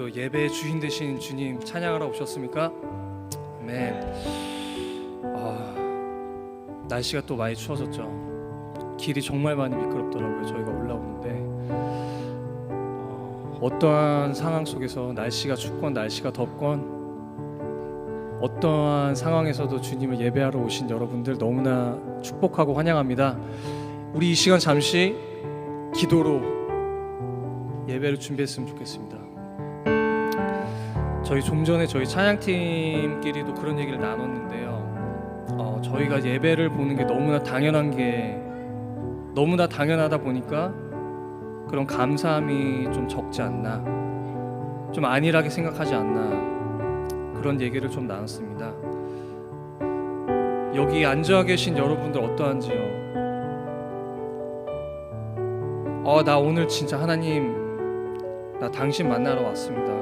오늘도 예배의 주인 되신 주님 찬양하러 오셨습니까? 아멘. 날씨가 또 많이 추워졌죠. 길이 정말 많이 미끄럽더라고요. 저희가 올라오는데 어떠한 상황 속에서 날씨가 춥건 날씨가 덥건 어떠한 상황에서도 주님을 예배하러 오신 여러분들 너무나 축복하고 환영합니다. 우리 이 시간 잠시 기도로 예배를 준비했으면 좋겠습니다. 저희 좀 전에 저희 찬양팀끼리도 그런 얘기를 나눴는데요. 저희가 예배를 보는 게 너무나 당연하다 보니까 그런 감사함이 좀 적지 않나, 좀 안일하게 생각하지 않나, 그런 얘기를 좀 나눴습니다. 여기 앉아 계신 여러분들 어떠한지요? 나 오늘 진짜 하나님, 나 당신 만나러 왔습니다.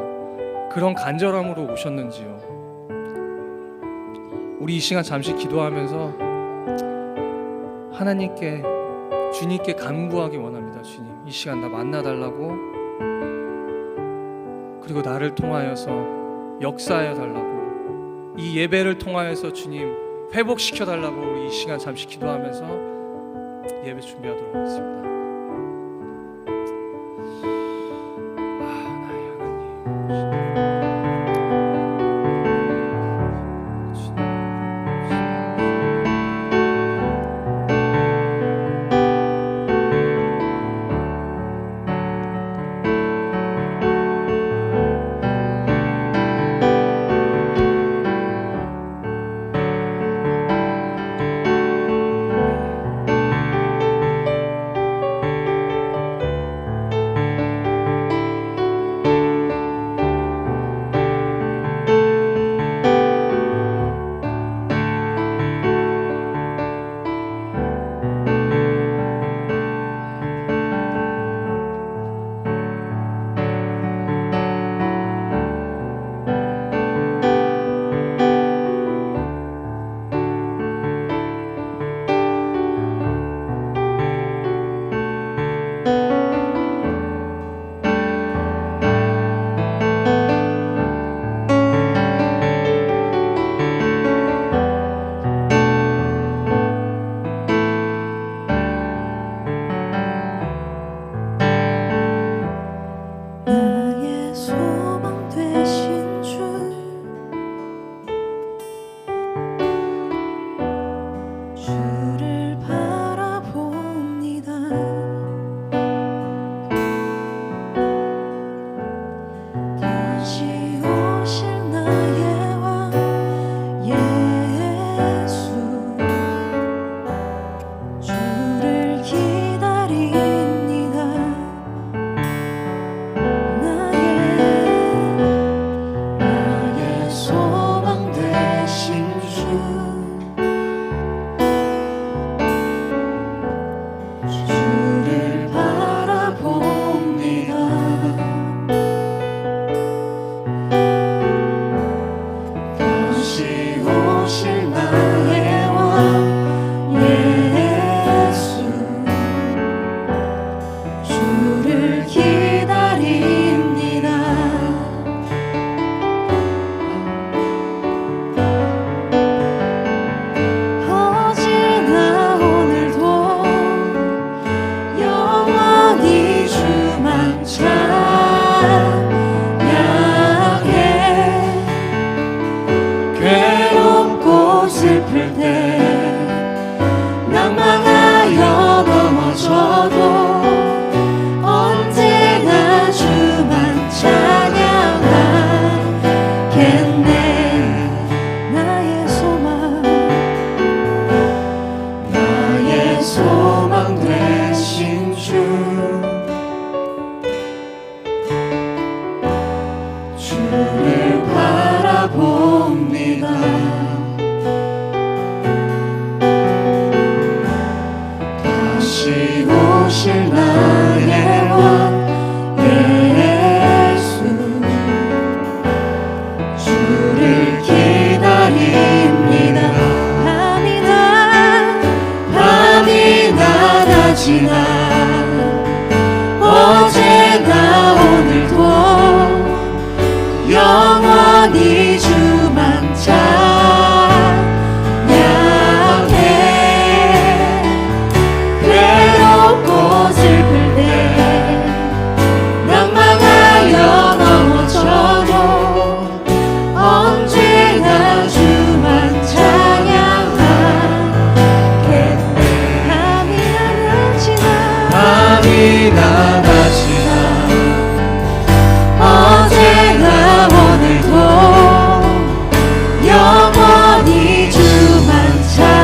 그런 간절함으로 오셨는지요? 우리 이 시간 잠시 기도하면서 하나님께, 주님께 간구하기 원합니다. 주님, 이 시간 나 만나달라고, 그리고 나를 통하여서 역사하여 달라고, 이 예배를 통하여서 주님 회복시켜달라고 우리 이 시간 잠시 기도하면서 예배 준비하도록 하겠습니다. 어제나 오늘도 영원히 주만 찬양해. 괴롭고 슬플 때 낭망하여 넘어져도 언제나 주만 찬양하겠네. 밤이 낮아지나 어제나 오늘도 영원히 주만 찬양해.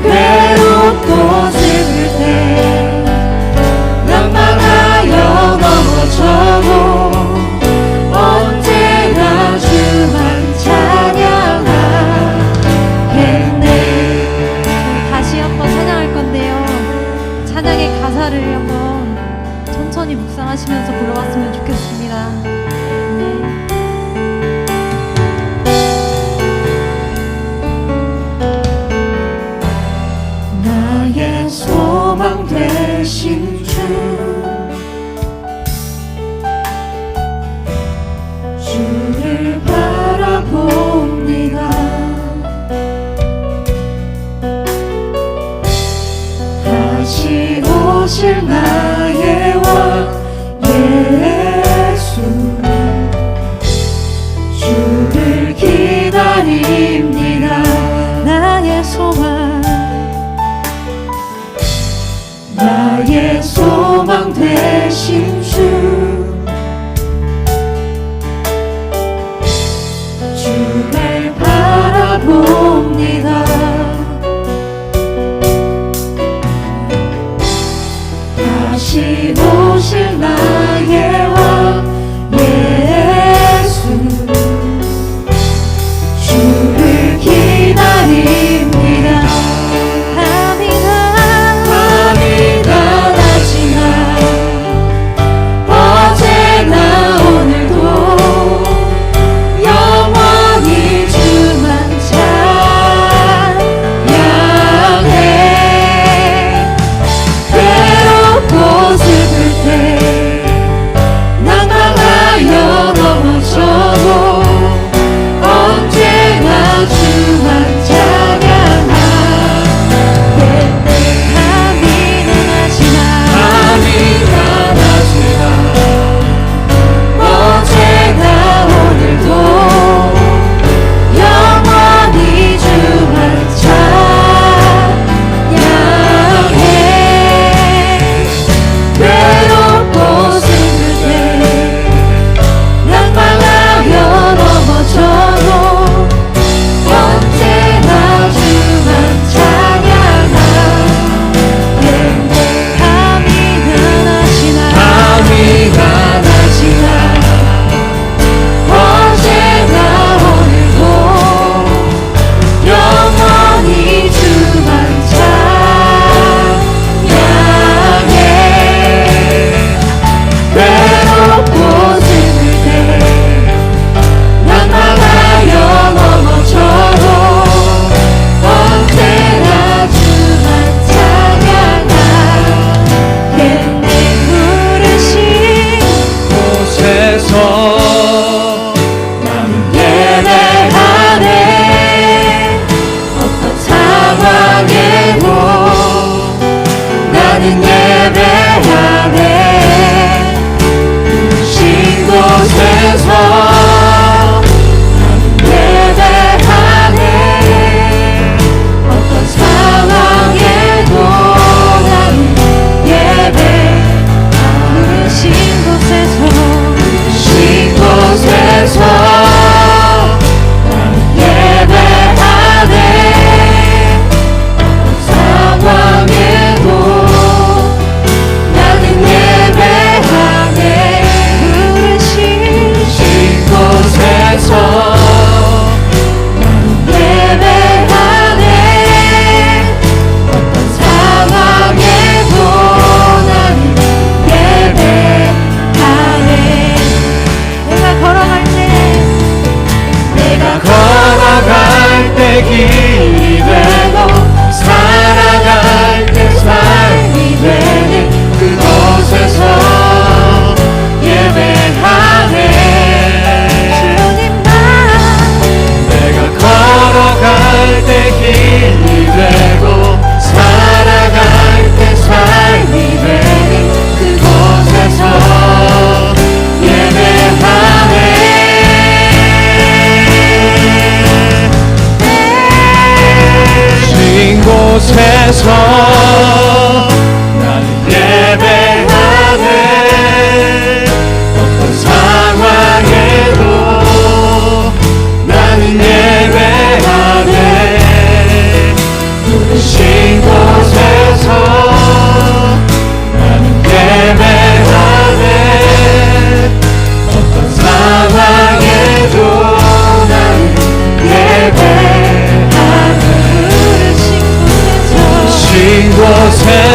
괴롭고 슬플 때 낭망하여 넘어져도 언제나 주만 찬양하겠네. 다시 한번 찬양할 건데요, 찬양의 가사를 한번 천천히 묵상하시면서 불러봤으면 좋겠습니다. 나의 소망 되신 주, 주를 바라봅니다. 다시 오실 나의 왕 예수, 주를 기다립니다. 나의 소망, 나의 소망 되신 주, 주를 바라봅니다. 다시 오실 나의 왕 예수, 주를 기다립니다. 밤이 낮아지나 어제나 오늘도 영원히 주만 찬양해. 괴롭고 슬플 때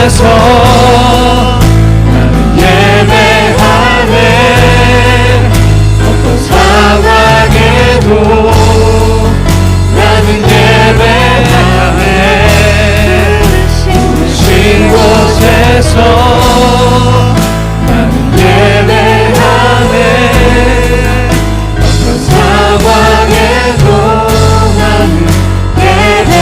곳에서 나는 예배하네. 어떤 상황에도 나는 예배하네. 부르신 곳에서 나는 예배하네. 어떤 상황에도 나는 예배하네.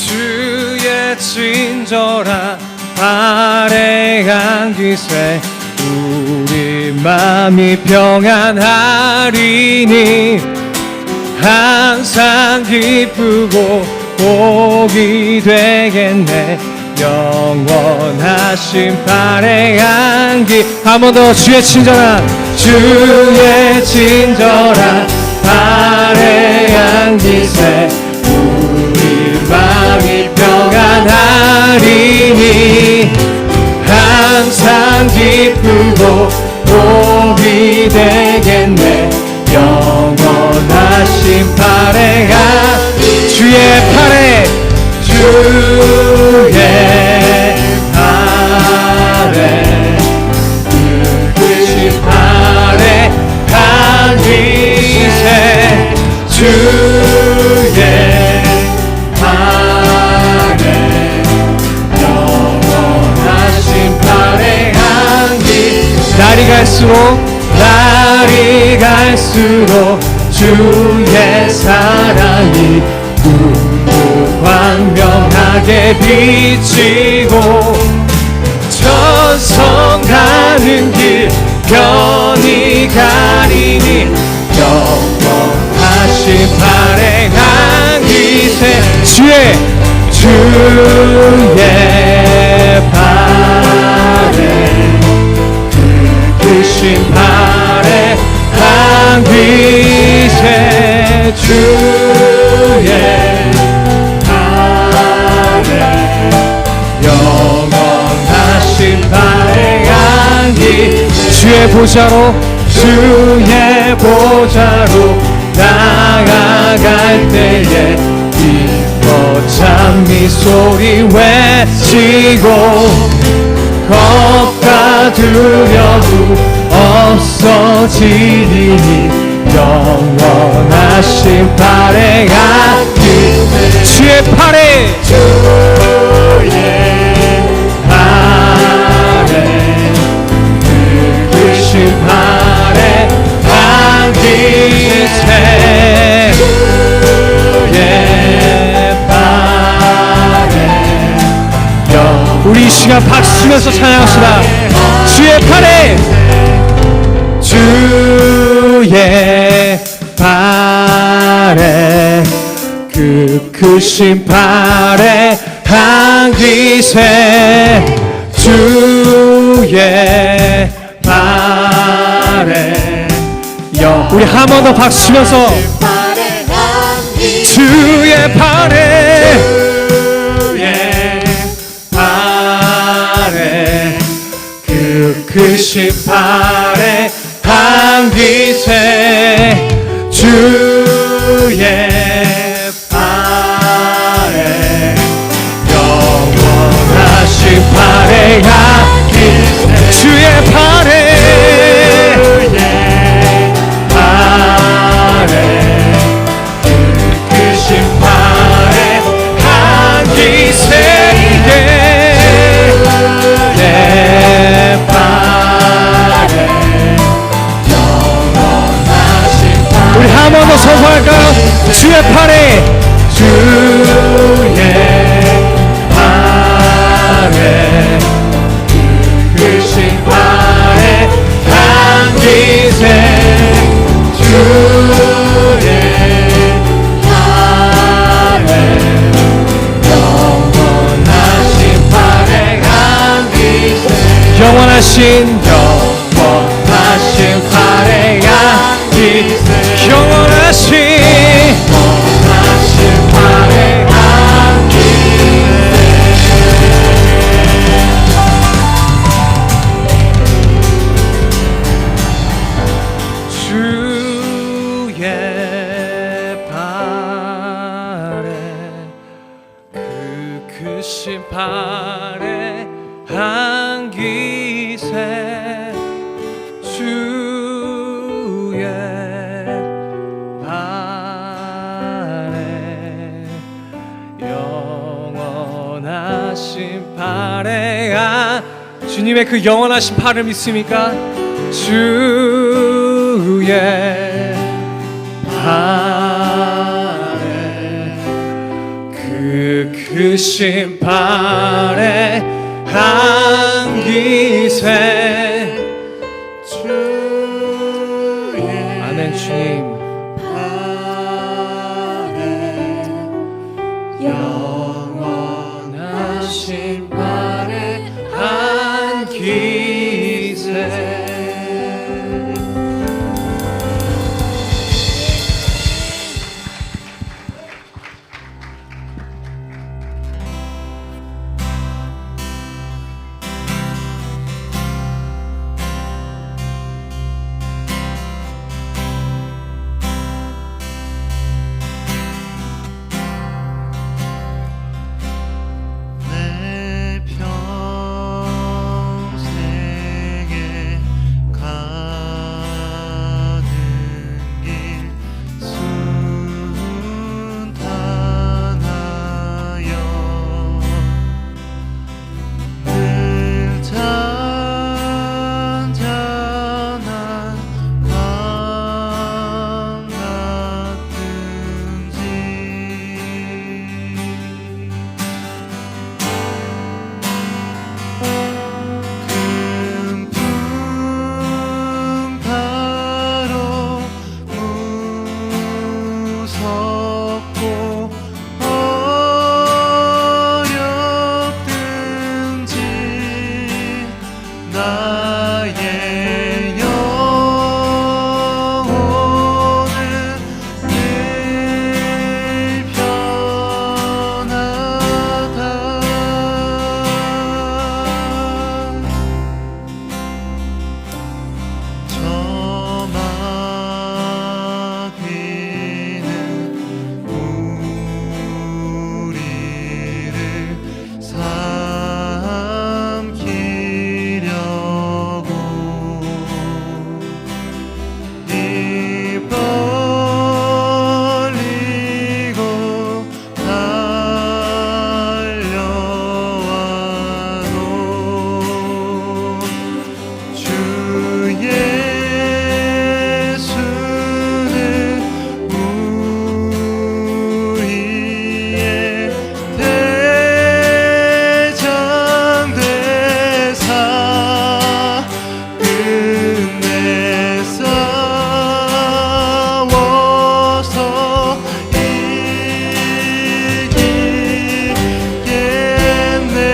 주의 친절한 발에 안기세 우리 맘이 평안하리니 항상 기쁘고 복이 되겠네 영원하신 발에 안기 한 번 더 주의 친절한 발에 안기세 우리 맘이 평안하리니 항상 기쁘고 복이 되겠네 영원하신 팔에 주의 팔에 크신 팔에 안기세 주의 팔에 영원하신 팔에 안기세 날이 갈수록 주의 사랑이 광명하게 비치고 천성 가는 길 편히 가리니 영원하신 발에 안기세 주의 발에 크신 발에 안기세 주의 발에 영원하신 발에 안기 주의 보좌로 나아갈 때에 기뻐 찬미 소리 외치고 겁과 두려움 없어지리니 영원하신 발에 안기 주의 팔에 크신 발에 안기세 우리 이 시간 박수 치면서 찬양합시다 주의 팔에 그 크신 팔에 안기세 주의 발에 우리 한 번 더 박수 치면서 주의 발에 그 크신 팔에 안기세 주의 발에 영원하신 발에 안기세 주의 발에 크신 발에 안기세 우리 한 번 더 선포할까요? 주의 팔에 크신 팔에 안기세 주의 팔에 영원하신 팔에 안기세 영원하신 팔에 안기세 영원하신 팔에 안기세 주의 발에 그 크신 팔에 안기세 주의 발에 영원하신 팔에 주님의 그 영원하신 팔을 믿습니까? 주의 발에 그 그 크신 발에 안기세. 아멘. 주님 영원하신 발에 안기세. 내 평생에 가는 길 순탄하여 늘 잔잔한 광 같은지 큰 풍파로 무섭고 어렵든지 나의 영혼은 늘 편하다. 저마귀는 우리를 삼키려고 입 벌리고 달려와도 주 예수는 우리의 대장 되사 끝내 싸워서 이기겠네.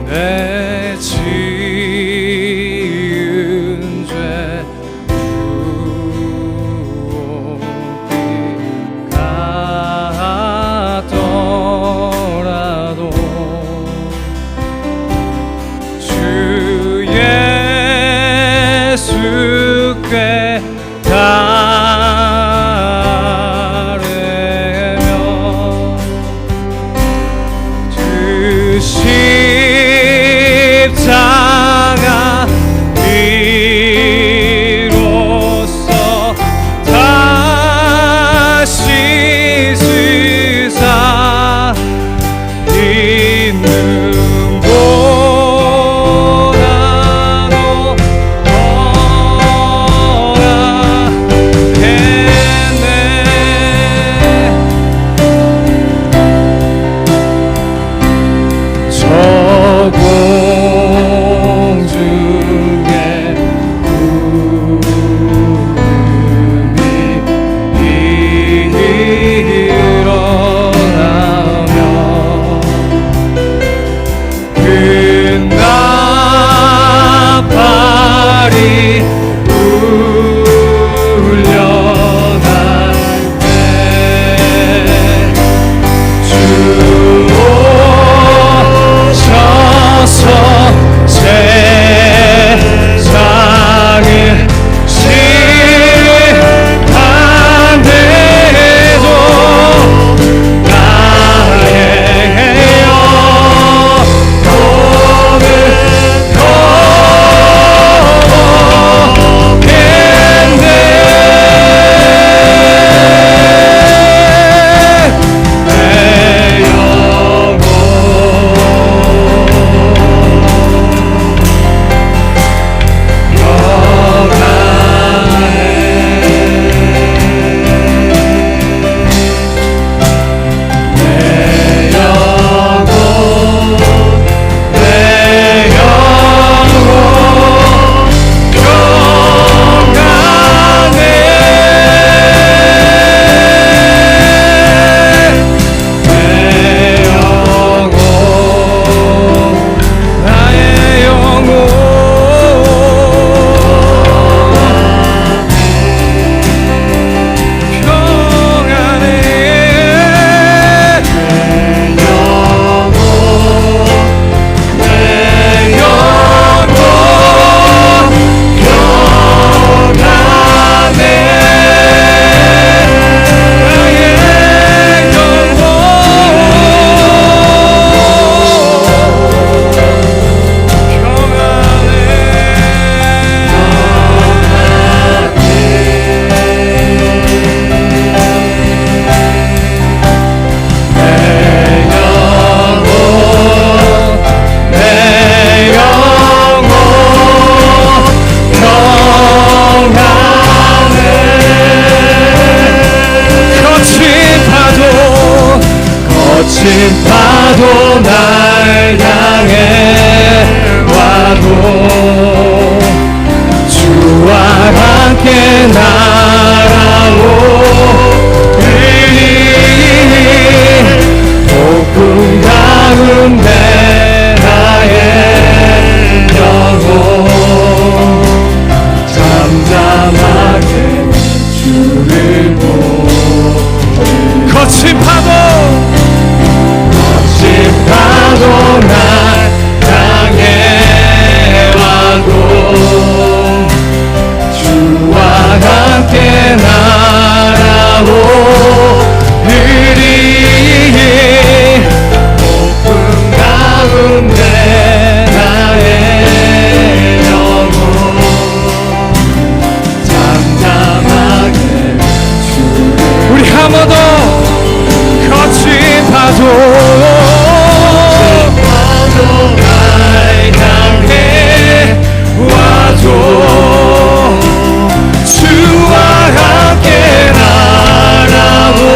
내 지은 죄 부디 같더라도 주 예수께 따르며 그 십자가 비로소 다시 쓰사 있는 보다도 떠나 파도 날 향해 와도 주와 함께 날아오리니 폭풍 가운데 나의 영혼 잠잠하게 주를 보리 거친 파도 날 향해 와도 주와 함께 날아오리니 폭풍 가운데 나의 영혼 잠잠하게 주를 우리 한 번 더 거친 파도 날 향해 와도 주와 함께 날아오리니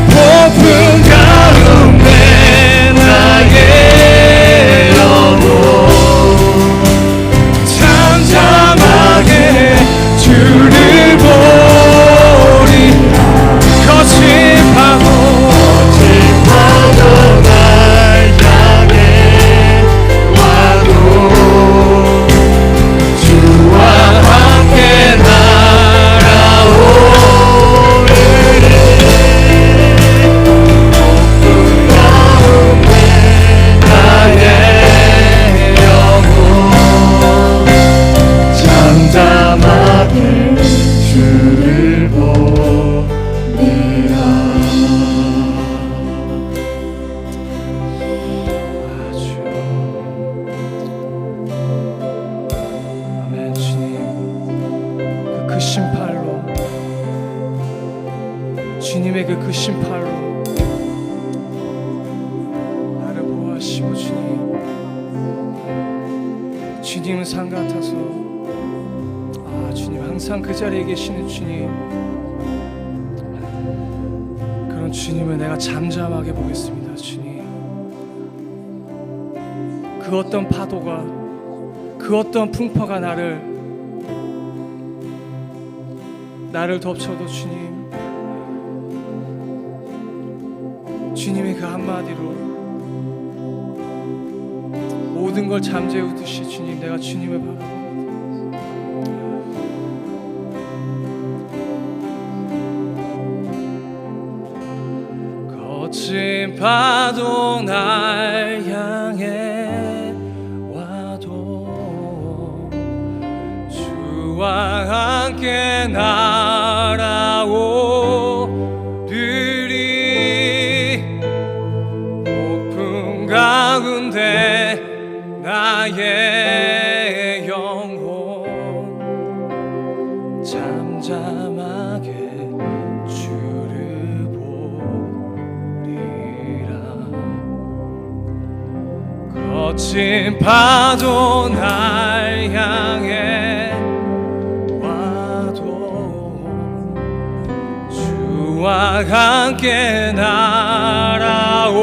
폭풍 가운데 나의 영혼 잠잠하게 주를 보리 거친 파도 날 향해 와도 주와 함께 날아오리니 폭풍 가운데 나의 영혼 잠잠하게 주를 보리라. 아멘. 주님 그 심팔로 주님의 그 심팔로 나를 보호하시고 주님은 산 같아서 주님 항상 그 자리에 계시는 주님 그런 주님을 내가 잠잠하게 보겠습니다. 주님 그 어떤 파도가 그 어떤 풍파가 나를 덮쳐도 주님의 그 한마디로 모든 걸 잠재우듯이 주님 내가 주님을 바라봅니다. 거친 파도 날 향해 와도 주와 함께 날아오리니 폭풍 가운데 나의 영혼 잠잠하게 주를 보리라. 거친 파도 날 향해 와도 주와 함께 날아오리니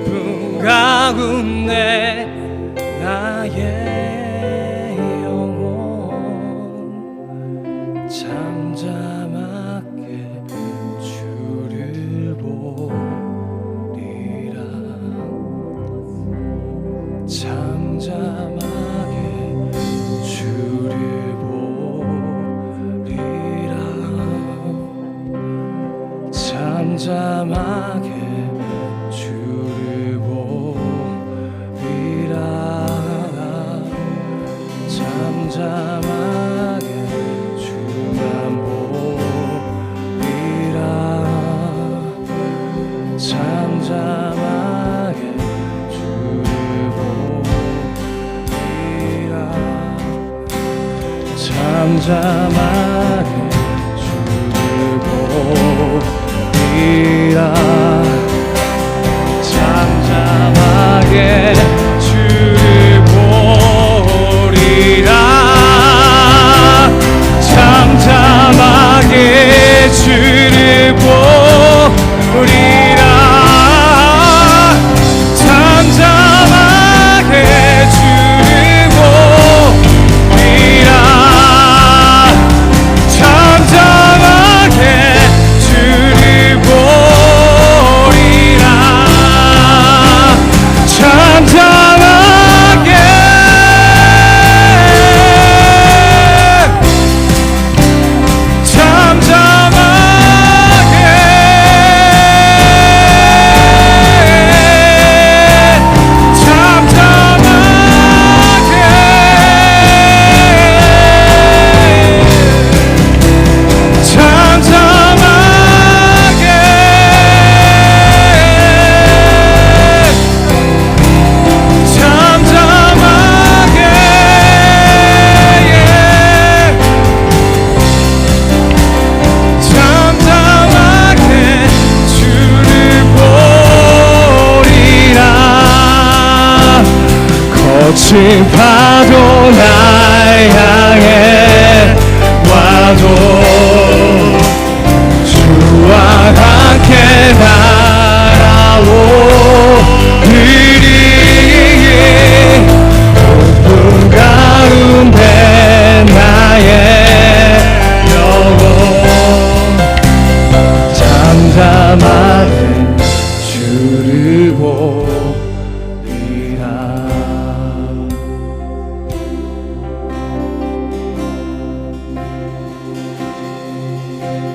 폭풍 가운데 나의 영혼 잠잠하게 주를 보리라. 잠잠하게 주를 보리라. 잠잠하게 주를 보리라. 잠잠하게 주만 보리라. 잠잠하게 주를 보리라. 잠잠하게 주를 보리라. 잠잠하게 주를 보리라. 거친 파도 날 향해 와도 주와 함께 날아오리니 높은 가운데 나의 영혼 잠잠하게 주를 보리라.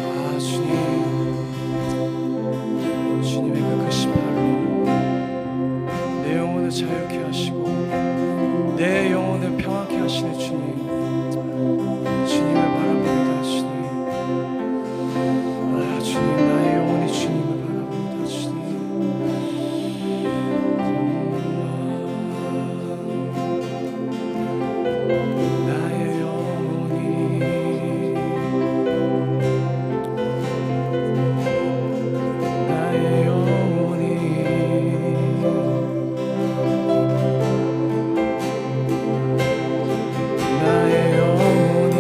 아 주님, 주님의 그 크신 팔로 내 영혼을 자유케 하시고 내 영혼을 평안케 하시는 주님, 주님을 바라봅니다. 주님, 아 주님, 나의 영혼이 주님을 바라봅니다. 주님, 나의 영혼이 나의 영혼이 나의 영혼이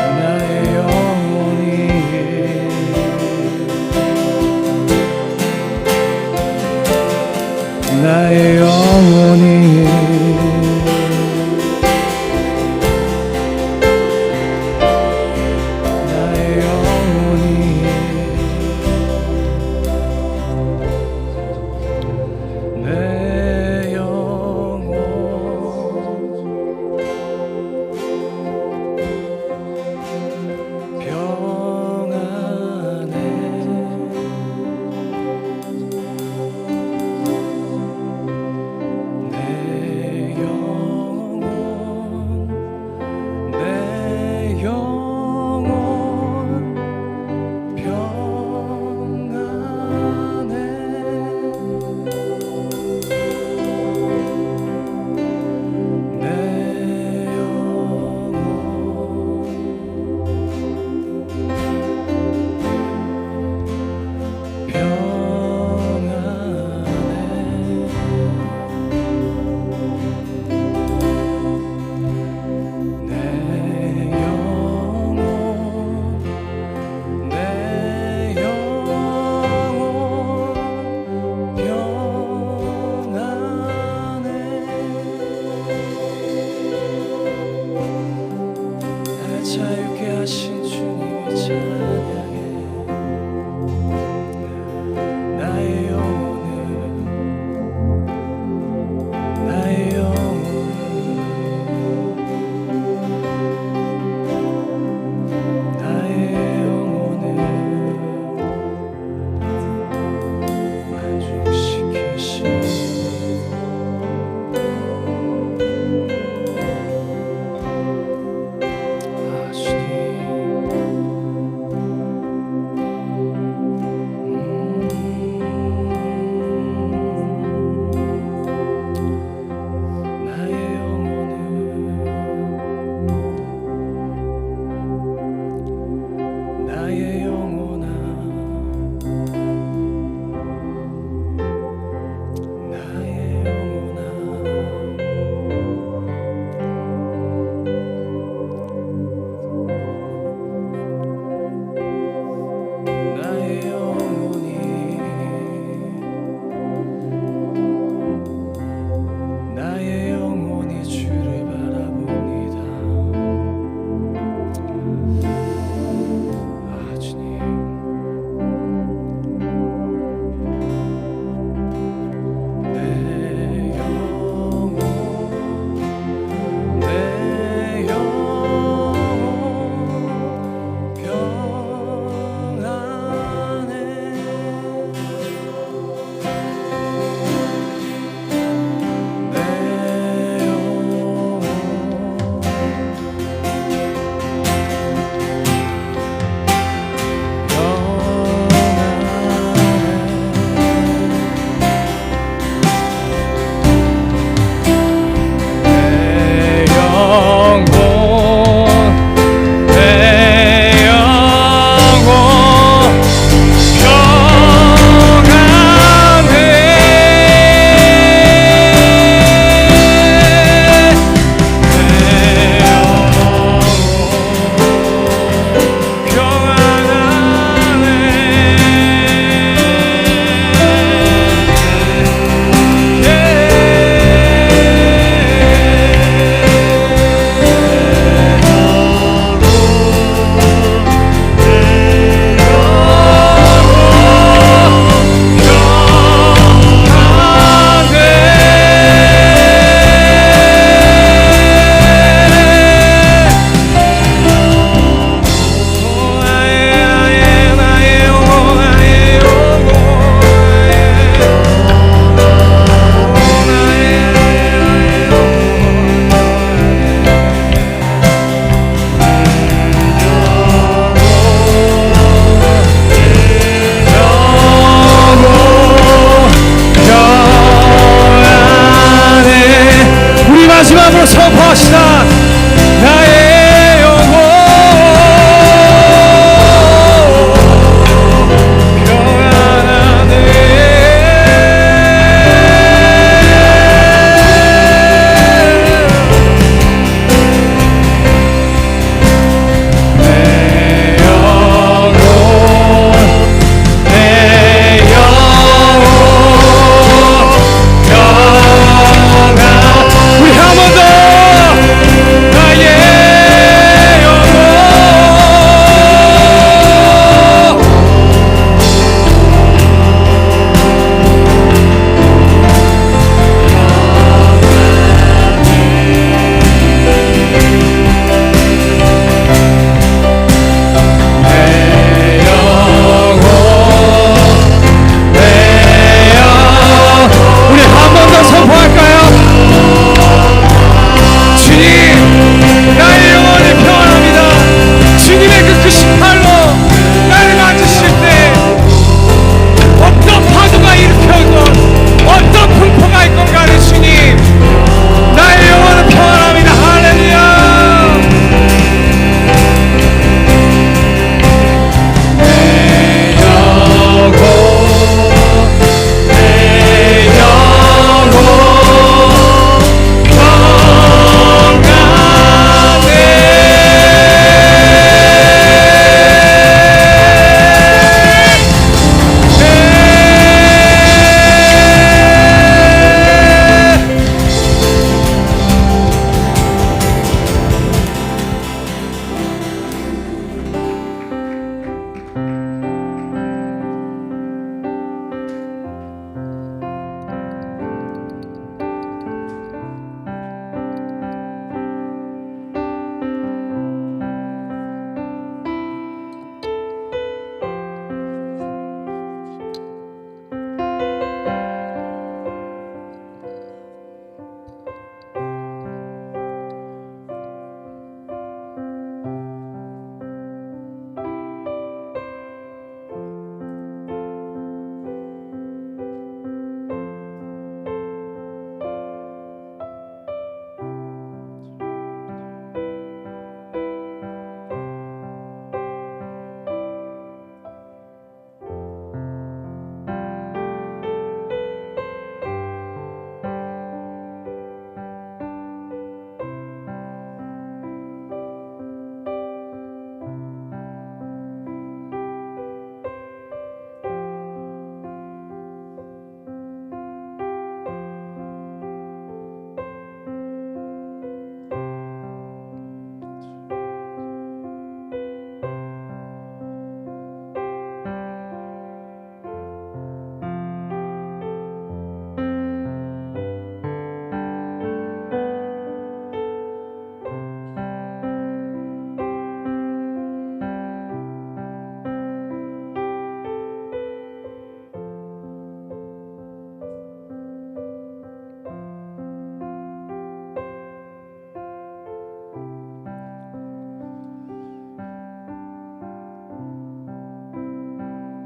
나의 영혼이 나의 영혼이 나의 영혼이 내 영혼 평안해 내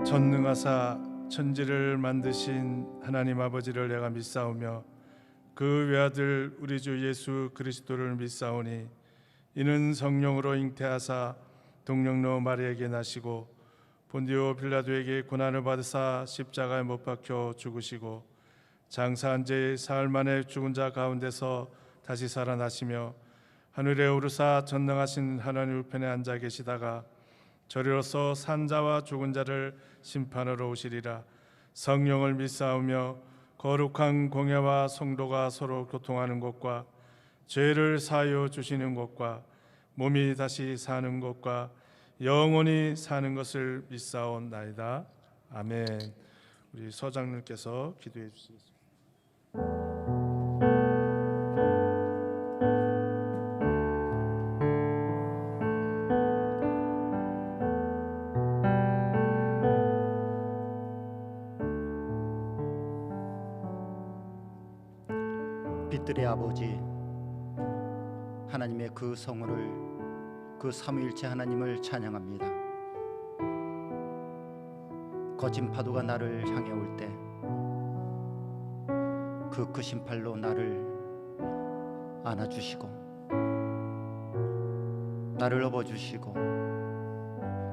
전능하사 천지를 만드신 하나님 아버지를 내가 믿사오며 그 외아들 우리 주 예수 그리스도를 믿사오니 이는 성령으로 잉태하사 동령로 마리에게 나시고 본디오 빌라도에게 고난을 받으사 십자가에 못 박혀 죽으시고 장사한 지 사흘 만에 죽은 자 가운데서 다시 살아나시며 하늘에 오르사 전능하신 하나님 우편에 앉아 계시다가 저리로서 산자와 죽은 자를 심판하러 오시리라. 성령을 믿사오며 거룩한 공예와 성도가 서로 교통하는 것과 죄를 사하여 주시는 것과 몸이 다시 사는 것과 영원히 사는 것을 믿사옵나이다. 아멘. 우리 서장님께서 기도해 주시겠습니다. 빛들의 아버지 하나님의 그 성호를, 그 삼위일체 하나님을 찬양합니다. 거친 파도가 나를 향해 올 때 그 크신 팔로 나를 안아주시고 나를 업어주시고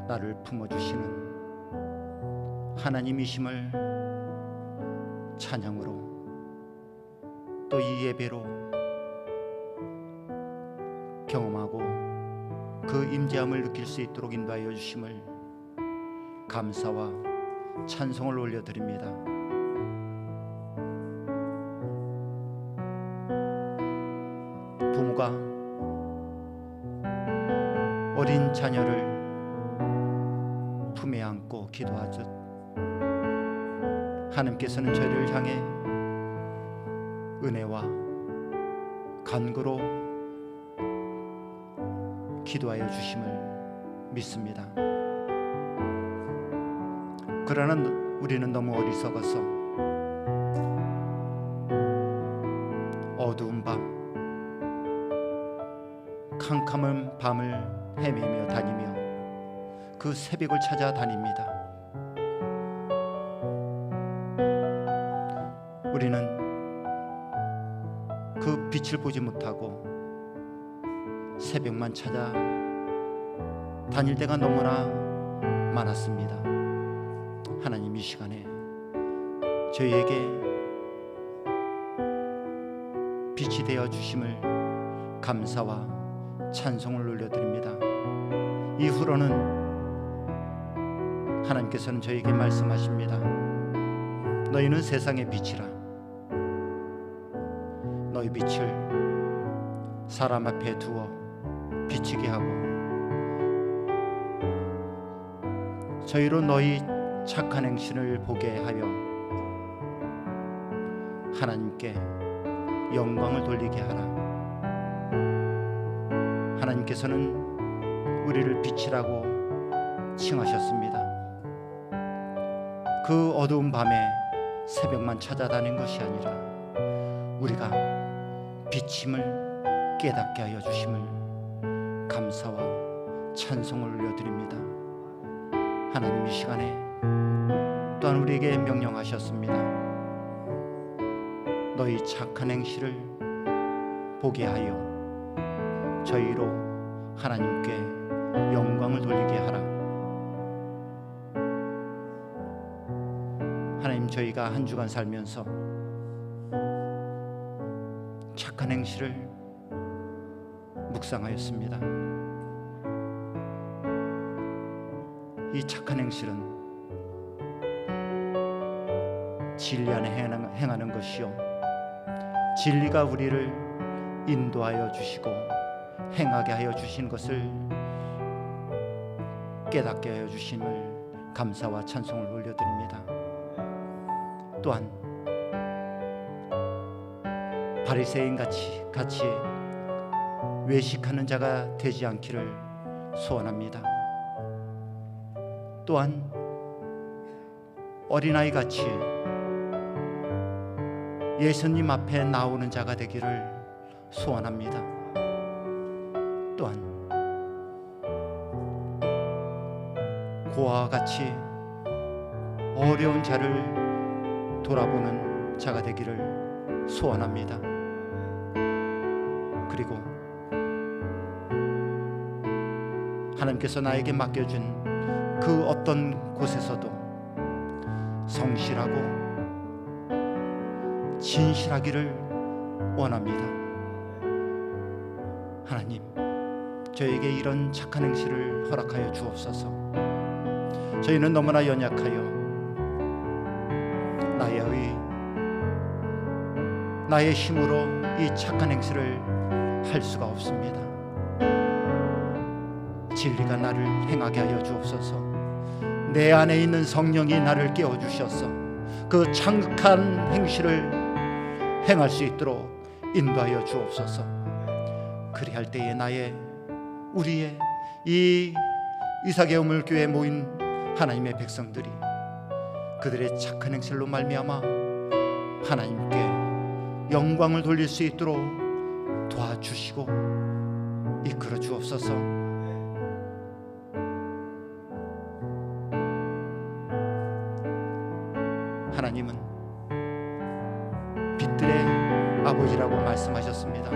나를 품어주시는 하나님이심을 찬양으로 또 이 예배로 경험하고 그 임재함을 느낄 수 있도록 인도하여 주심을 감사와 찬송을 올려드립니다. 부모가 어린 자녀를 품에 안고 기도하듯 하나님께서는 저희를 향해 은혜와 간구로 기도하여 주심을 믿습니다. 그러나 우리는 너무 어리석어서 어두운 밤, 캄캄한 밤을 헤매며 다니며 그 새벽을 찾아다닙니다. 우리는 그 빛을 보지 못하고 새벽만 찾아 다닐 때가 너무나 많았습니다. 하나님, 이 시간에 저희에게 빛이 되어 주심을 감사와 찬송을 올려드립니다. 이후로는 하나님께서는 저희에게 말씀하십니다. 너희는 세상의 빛이라. 너희 빛을 사람 앞에 두어 비치게 하고 저희로 너희 착한 행실을 보게 하여 하나님께 영광을 돌리게 하라. 하나님께서는 우리를 빛이라고 칭하셨습니다. 그 어두운 밤에 새벽만 찾아다닌 것이 아니라 우리가 빛임을 깨닫게 하여 주심을 감사와 찬송을 올려드립니다. 하나님, 이 시간에 또한 우리에게 명령하셨습니다. 너희 착한 행실을 보게 하여 저희로 하나님께 영광을 돌리게 하라. 하나님, 저희가 한 주간 살면서 착한 행실을 묵상하였습니다. 이 착한 행실은 진리 안에 행하는 것이요, 진리가 우리를 인도하여 주시고 행하게 하여 주신 것을 깨닫게 하여 주심을 감사와 찬송을 올려드립니다. 또한 바리새인 같이 외식하는 자가 되지 않기를 소원합니다. 또한 어린아이 같이 예수님 앞에 나오는 자가 되기를 소원합니다. 또한 고아와 같이 어려운 자를 돌아보는 자가 되기를 소원합니다. 그리고 하나님께서 나에게 맡겨준 그 어떤 곳에서도 성실하고 진실하기를 원합니다. 하나님, 저에게 이런 착한 행실을 허락하여 주옵소서. 저희는 너무나 연약하여 나의 힘으로 이 착한 행실을 할 수가 없습니다. 진리가 나를 행하게 하여 주옵소서. 내 안에 있는 성령이 나를 깨워주셔서 그 착한 행실을 행할 수 있도록 인도하여 주옵소서. 그리할 때에 우리의 이 이사개오물 교회에 모인 하나님의 백성들이 그들의 착한 행실로 말미암아 하나님께 영광을 돌릴 수 있도록 도와주시고 이끌어 주옵소서. 하나님은 빛들의 아버지라고 말씀하셨습니다.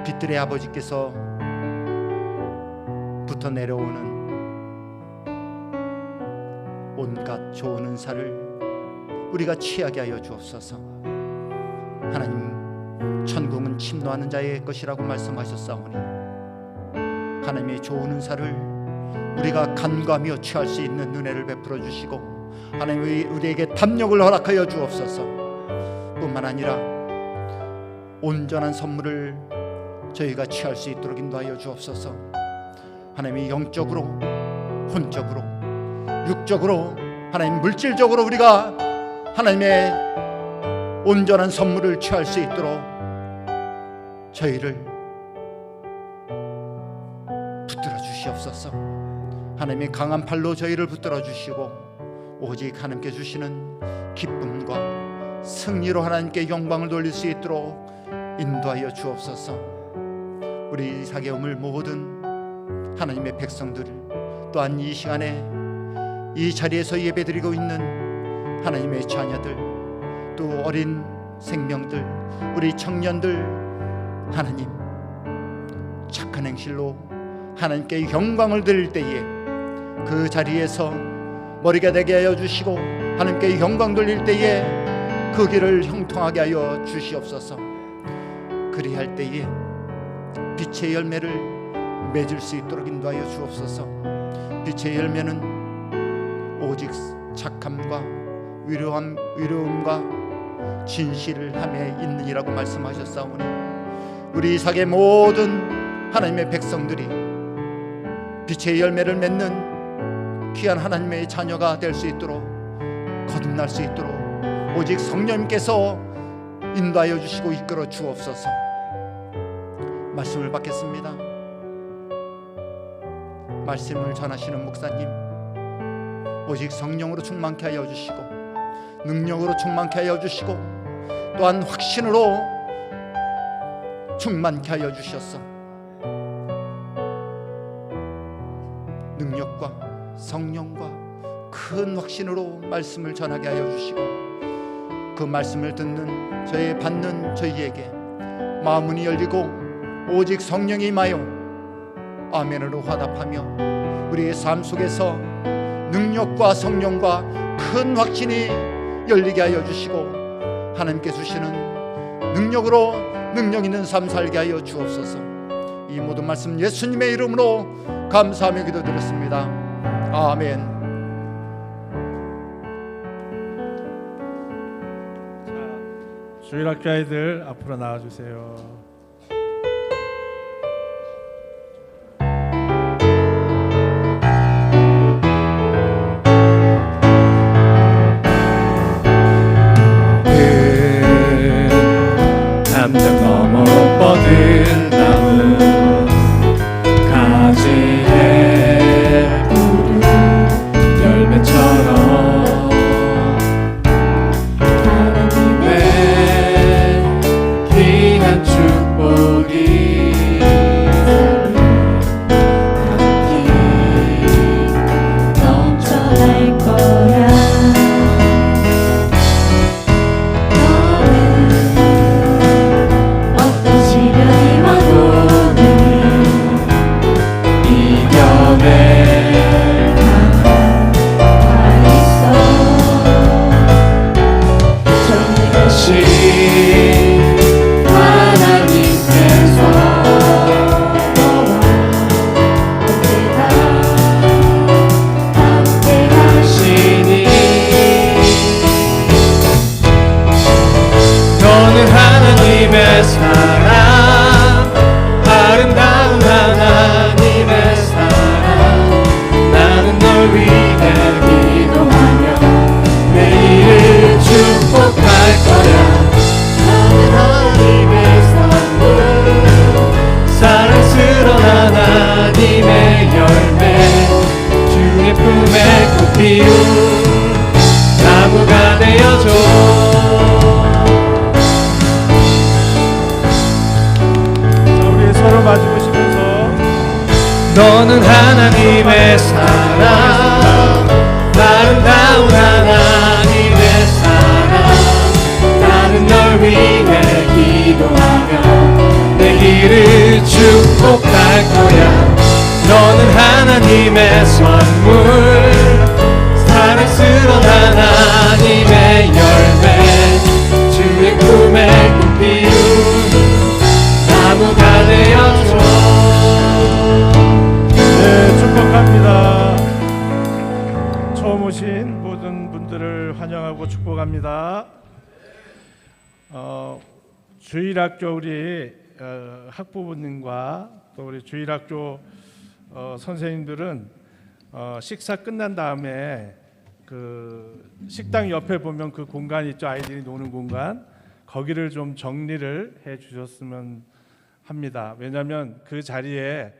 빛들의 아버지께서 부터 내려오는 온갖 좋은 은사를 우리가 취하게 하여 주옵소서. 하나님, 천국은 침노하는 자의 것이라고 말씀하셨사오니 하나님의 좋은 은사를 우리가 간과하며 취할 수 있는 은혜를 베풀어 주시고 하나님이 우리에게 담력을 허락하여 주옵소서. 뿐만 아니라 온전한 선물을 저희가 취할 수 있도록 인도하여 주옵소서. 하나님이 영적으로, 혼적으로, 육적으로, 하나님 물질적으로 우리가 하나님의 온전한 선물을 취할 수 있도록 저희를 붙들어 주시옵소서. 하나님의 강한 팔로 저희를 붙들어 주시고 오직 하나님께 주시는 기쁨과 승리로 하나님께 영광을 돌릴 수 있도록 인도하여 주옵소서. 우리 이사개오물 모든 하나님의 백성들, 또한 이 시간에 이 자리에서 예배드리고 있는 하나님의 자녀들, 또 어린 생명들, 우리 청년들, 하나님 착한 행실로 하나님께 영광을 드릴 때에 그 자리에서 머리가 되게 하여 주시고 하나님께 영광 돌릴 때에 그 길을 형통하게 하여 주시옵소서. 그리할 때에 빛의 열매를 맺을 수 있도록 인도하여 주옵소서. 빛의 열매는 오직 착함과 위로움과 진실을 함에 있느니라고 말씀하셨사오니 우리 이삭의 모든 하나님의 백성들이 빛의 열매를 맺는 귀한 하나님의 자녀가 될 수 있도록, 거듭날 수 있도록 오직 성령님께서 인도하여 주시고 이끌어 주옵소서. 말씀을 받겠습니다. 말씀을 전하시는 목사님, 오직 성령으로 충만케 하여 주시고 능력으로 충만케 하여 주시고 또한 확신으로 충만케 하여 주셔서 능력과 성령과 큰 확신으로 말씀을 전하게 하여 주시고 그 말씀을 듣는 받는 저희에게 마음문이 열리고 오직 성령이 임하여 아멘으로 화답하며 우리의 삶 속에서 능력과 성령과 큰 확신이 열리게 하여 주시고 하나님께 주시는 능력으로 능력 있는 삶 살게 하여 주옵소서. 이 모든 말씀 예수님의 이름으로 감사하며 기도드렸습니다. 아멘. 주일학교 아이들 앞으로 나와주세요. 담장 넘어 뻗은 나무 가지에 푸른 열매처럼 하나님의 귀한 축복 피운 나무가 되어줘. 자, 우리 서로 마주 보시면서 너는 하나님의 사랑, 아름다운 하나님의 사랑. 나는 널 위해 기도하며 내 길을 축복할 거야. 너는 하나님의 선물, 사랑스러운 하나님의 열매. 주의 꿈에 꽃 피운 나무가 되어줘. 네, 축복합니다. 처음 오신 모든 분들을 환영하고 축복합니다. 주일학교 우리 학부모님과 또 우리 주일학교 선생님들은 식사 끝난 다음에 그 식당 옆에 보면 그 공간 있죠, 아이들이 노는 공간, 거기를 좀 정리를 해 주셨으면 합니다. 왜냐하면 그 자리에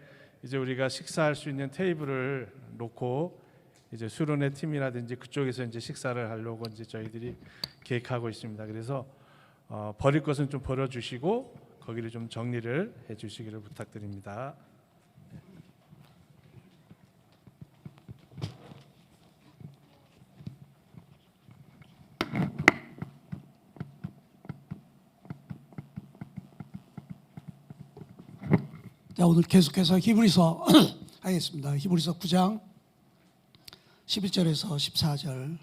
이제 우리가 식사할 수 있는 테이블을 놓고 이제 수련회 팀이라든지 그쪽에서 이제 식사를 하려고 이제 저희들이 계획하고 있습니다. 그래서 버릴 것은 좀 버려주시고 거기를 좀 정리를 해주시기를 부탁드립니다. 자, 오늘 계속해서 히브리서 하겠습니다. 히브리서 9장 11절에서 14절.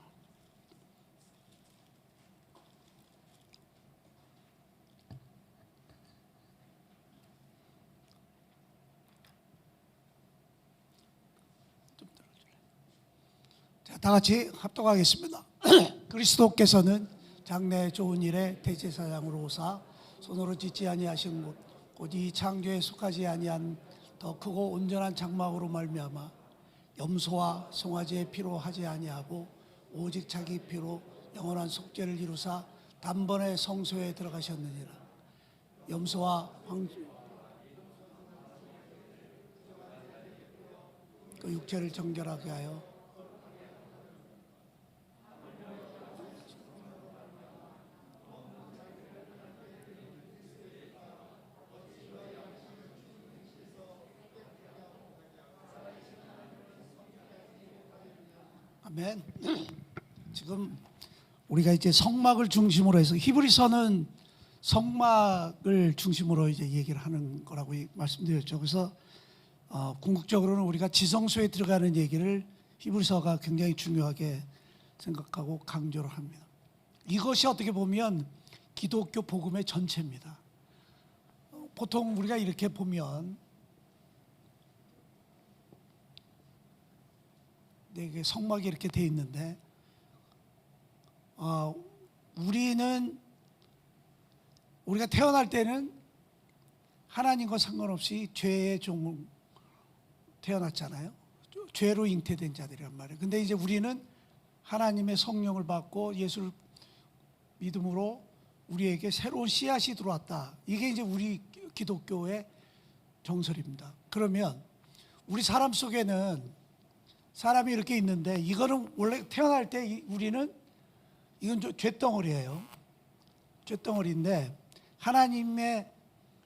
자, 다 같이 합독하겠습니다. 그리스도께서는 장래 좋은 일에 대제사장으로 오사 손으로 짓지 아니하신 것 곧 이 창조에 속하지 아니한 더 크고 온전한 장막으로 말미암아 염소와 송아지의 피로 하지 아니하고 오직 자기 피로 영원한 속죄를 이루사 단번에 성소에 들어가셨느니라. 염소와 그 육체를 정결하게 하여 아멘. 지금 우리가 이제 성막을 중심으로 해서 히브리서는 성막을 중심으로 이제 얘기를 하는 거라고 말씀드렸죠. 그래서 궁극적으로는 우리가 지성소에 들어가는 얘기를 히브리서가 굉장히 중요하게 생각하고 강조를 합니다. 이것이 어떻게 보면 기독교 복음의 전체입니다. 보통 우리가 이렇게 보면 이게 성막이 이렇게 돼 있는데 우리가 태어날 때는 하나님과 상관없이 죄의 종으로 태어났잖아요. 죄로 잉태된 자들이란 말이에요. 근데 이제 우리는 하나님의 성령을 받고 예수를 믿음으로 우리에게 새로운 씨앗이 들어왔다. 이게 이제 우리 기독교의 정설입니다. 그러면 우리 사람 속에는 사람이 이렇게 있는데 이거는 원래 태어날 때 우리는 이건 죄덩어리예요. 죄덩어리인데 하나님의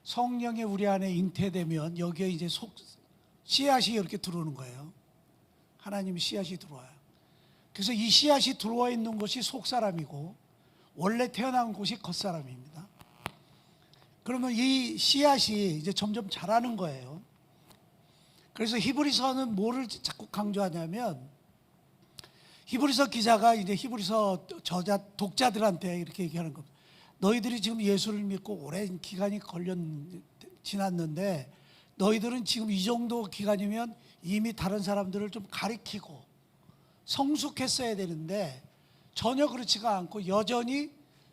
성령이 우리 안에 잉태되면 여기에 이제 씨앗이 이렇게 들어오는 거예요. 하나님의 씨앗이 들어와요. 그래서 이 씨앗이 들어와 있는 것이 속사람이고 원래 태어난 곳이 겉사람입니다. 그러면 이 씨앗이 이제 점점 자라는 거예요. 그래서 히브리서는 뭐를 자꾸 강조하냐면 히브리서 기자가 이제 히브리서 독자들한테 이렇게 얘기하는 겁니다. 너희들이 지금 예수를 믿고 오랜 기간이 지났는데 너희들은 지금 이 정도 기간이면 이미 다른 사람들을 좀 가리키고 성숙했어야 되는데 전혀 그렇지가 않고 여전히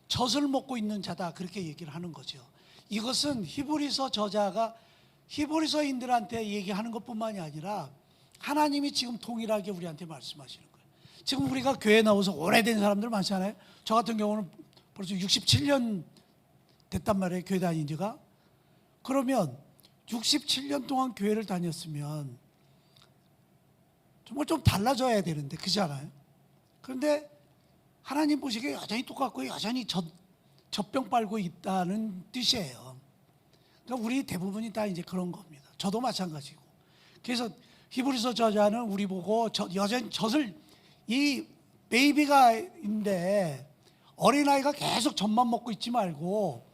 젖을 먹고 있는 자다, 그렇게 얘기를 하는 거죠. 이것은 히브리서 저자가 히브리서인들한테 얘기하는 것뿐만이 아니라 하나님이 지금 동일하게 우리한테 말씀하시는 거예요. 지금 우리가 교회 나와서 오래된 사람들 많잖아요. 저 같은 경우는 벌써 67년 됐단 말이에요, 교회 다닌 지가. 그러면 67년 동안 교회를 다녔으면 정말 좀 달라져야 되는데 그렇잖아요. 그런데 하나님 보시기에 여전히 똑같고 여전히 젖병 빨고 있다는 뜻이에요. 그러니까 우리 대부분이 다 이제 그런 겁니다. 저도 마찬가지고. 그래서 히브리서 저자는 우리 보고 여전히 젖을 이 베이비가인데 어린아이가 계속 젖만 먹고 있지 말고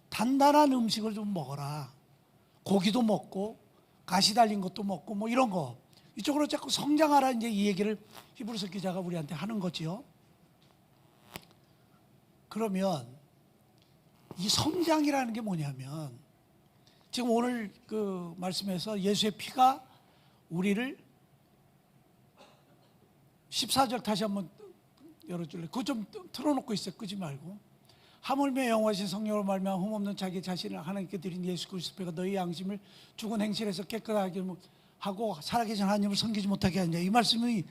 단단한 음식을 좀 먹어라. 고기도 먹고 가시 달린 것도 먹고 뭐 이런 거. 이쪽으로 자꾸 성장하라 이제 이 얘기를 히브리서 기자가 우리한테 하는 거지요. 그러면 이 성장이라는 게 뭐냐면 지금 오늘 그 말씀에서 예수의 피가 우리를 14절 다시 한번 열어줄래? 그거 좀 틀어놓고 있어요. 끄지 말고. 하물며 영원하신 성령으로 말미암아 흠없는 자기 자신을 하나님께 드린 예수 그리스도의 피가 너희 양심을 죽은 행실에서 깨끗하게 하고 살아계신 하나님을 섬기지 못하게 하느냐. 이 말씀이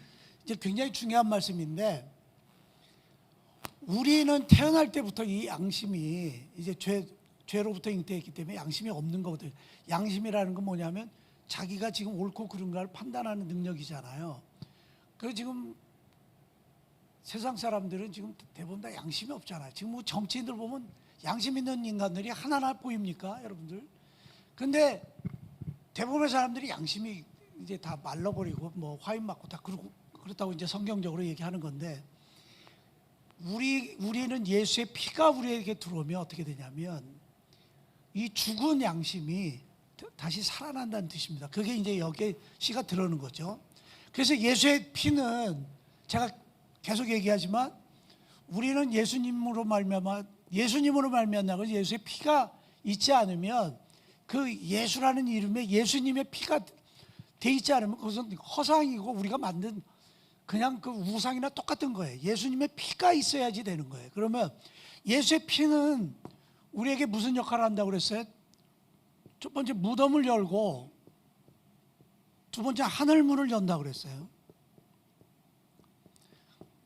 이제 굉장히 중요한 말씀인데 우리는 태어날 때부터 이 양심이 이제 죄로부터 잉태했기 때문에 양심이 없는 거거든요. 양심이라는 건 뭐냐면 자기가 지금 옳고 그른가를 판단하는 능력이잖아요. 그 지금 세상 사람들은 지금 대부분 다 양심이 없잖아요. 지금 뭐 정치인들 보면 양심 있는 인간들이 하나하나 보입니까, 여러분들? 근데 대부분의 사람들이 양심이 이제 다 말라버리고 뭐 화인 맞고 다 그렇다고 이제 성경적으로 얘기하는 건데 우리는 예수의 피가 우리에게 들어오면 어떻게 되냐면 이 죽은 양심이 다시 살아난다는 뜻입니다. 그게 이제 여기에 씨가 들어오는 거죠. 그래서 예수의 피는 제가 계속 얘기하지만 우리는 예수님으로 말미암아 예수의 피가 있지 않으면 그 예수라는 이름에 예수님의 피가 돼 있지 않으면 그것은 허상이고 우리가 만든 그냥 그 우상이나 똑같은 거예요. 예수님의 피가 있어야지 되는 거예요. 그러면 예수의 피는 우리에게 무슨 역할을 한다고 그랬어요? 첫 번째 무덤을 열고 두 번째 하늘문을 연다고 그랬어요.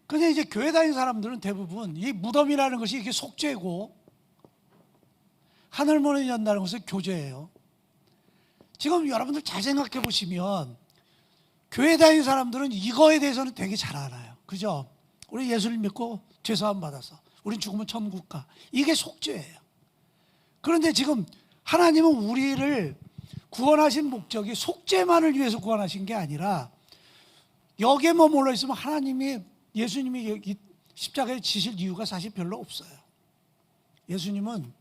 근데 이제 교회 다니는 사람들은 대부분 이 무덤이라는 것이 이게 속죄고 하늘문을 연다는 것은 교제예요. 지금 여러분들 잘 생각해 보시면 교회 다니는 사람들은 이거에 대해서는 되게 잘 알아요. 그죠? 우리 예수를 믿고 죄사함 받아서 우린 죽으면 천국 가. 이게 속죄예요. 그런데 지금 하나님은 우리를 구원하신 목적이 속죄만을 위해서 구원하신 게 아니라 여기에 머물러 있으면 예수님이 십자가에 지실 이유가 사실 별로 없어요. 예수님은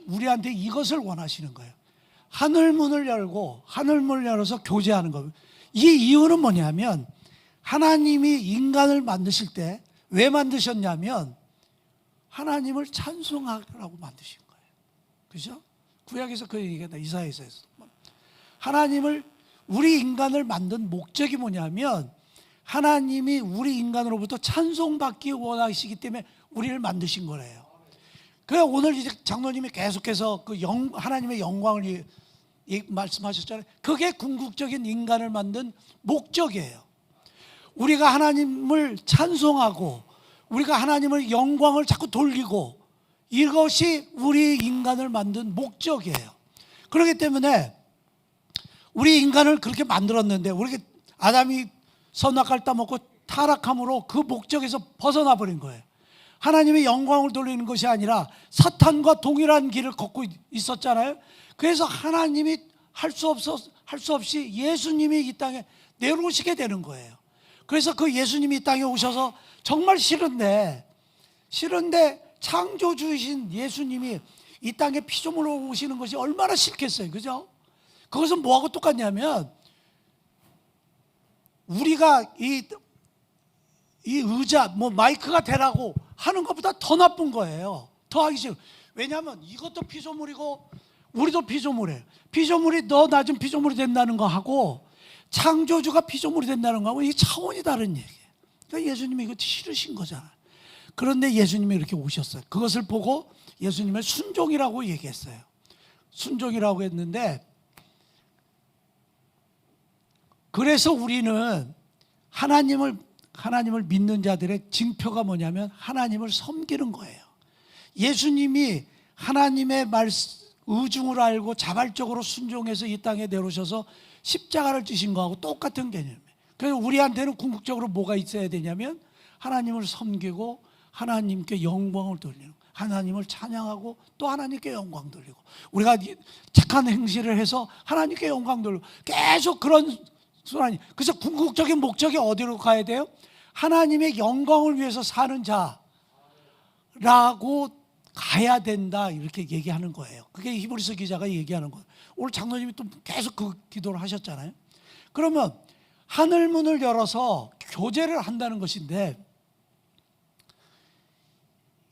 우리한테 이것을 원하시는 거예요. 하늘문을 열어서 교제하는 거예요. 이 이유는 뭐냐면 하나님이 인간을 만드실 때 왜 만드셨냐면 하나님을 찬송하라고 만드신 거예요. 그죠? 구약에서 그 얘기가 이사야서에서 우리 인간을 만든 목적이 뭐냐면 하나님이 우리 인간으로부터 찬송받기 원하시기 때문에 우리를 만드신 거래요. 그래서 오늘 이제 장로님이 계속해서 하나님의 영광을 말씀하셨잖아요. 그게 궁극적인 인간을 만든 목적이에요. 우리가 하나님을 찬송하고 우리가 하나님의 영광을 자꾸 돌리고 이것이 우리 인간을 만든 목적이에요. 그렇기 때문에 우리 인간을 그렇게 만들었는데 우리 아담이 선악과를 따먹고 타락함으로 그 목적에서 벗어나 버린 거예요. 하나님의 영광을 돌리는 것이 아니라 사탄과 동일한 길을 걷고 있었잖아요. 그래서 하나님이 할 수 없이 예수님이 이 땅에 내려오시게 되는 거예요. 그래서 그 예수님이 이 땅에 오셔서 정말 싫은데 창조주이신 예수님이 이 땅에 피조물로 오시는 것이 얼마나 싫겠어요. 그죠? 그것은 뭐하고 똑같냐면 우리가 이 의자 마이크가 되라고 하는 것보다 더 나쁜 거예요. 더 하기 싫어. 왜냐하면 이것도 피조물이고 우리도 피조물이에요. 피조물이 더 낮은 피조물이 된다는 거 하고 창조주가 피조물이 된다는 거하고 이 차원이 다른 얘기예요. 그러니까 예수님이 이거 싫으신 거잖아요. 그런데 예수님이 이렇게 오셨어요. 그것을 보고 예수님을 순종이라고 얘기했어요. 순종이라고 했는데 그래서 우리는 하나님을 믿는 자들의 징표가 뭐냐면 하나님을 섬기는 거예요. 예수님이 하나님의 의중을 알고 자발적으로 순종해서 이 땅에 내려오셔서 십자가를 지신 거하고 똑같은 개념이에요. 그래서 우리한테는 궁극적으로 뭐가 있어야 되냐면 하나님을 섬기고 하나님께 영광을 돌리는, 하나님을 찬양하고 또 하나님께 영광 돌리고, 우리가 착한 행실을 해서 하나님께 영광 돌리고, 계속 그런 순환이. 그래서 궁극적인 목적이 어디로 가야 돼요? 하나님의 영광을 위해서 사는 자라고 가야 된다, 이렇게 얘기하는 거예요. 그게 히브리서 기자가 얘기하는 거예요. 오늘 장로님이 또 계속 그 기도를 하셨잖아요. 그러면 하늘 문을 열어서 교제를 한다는 것인데,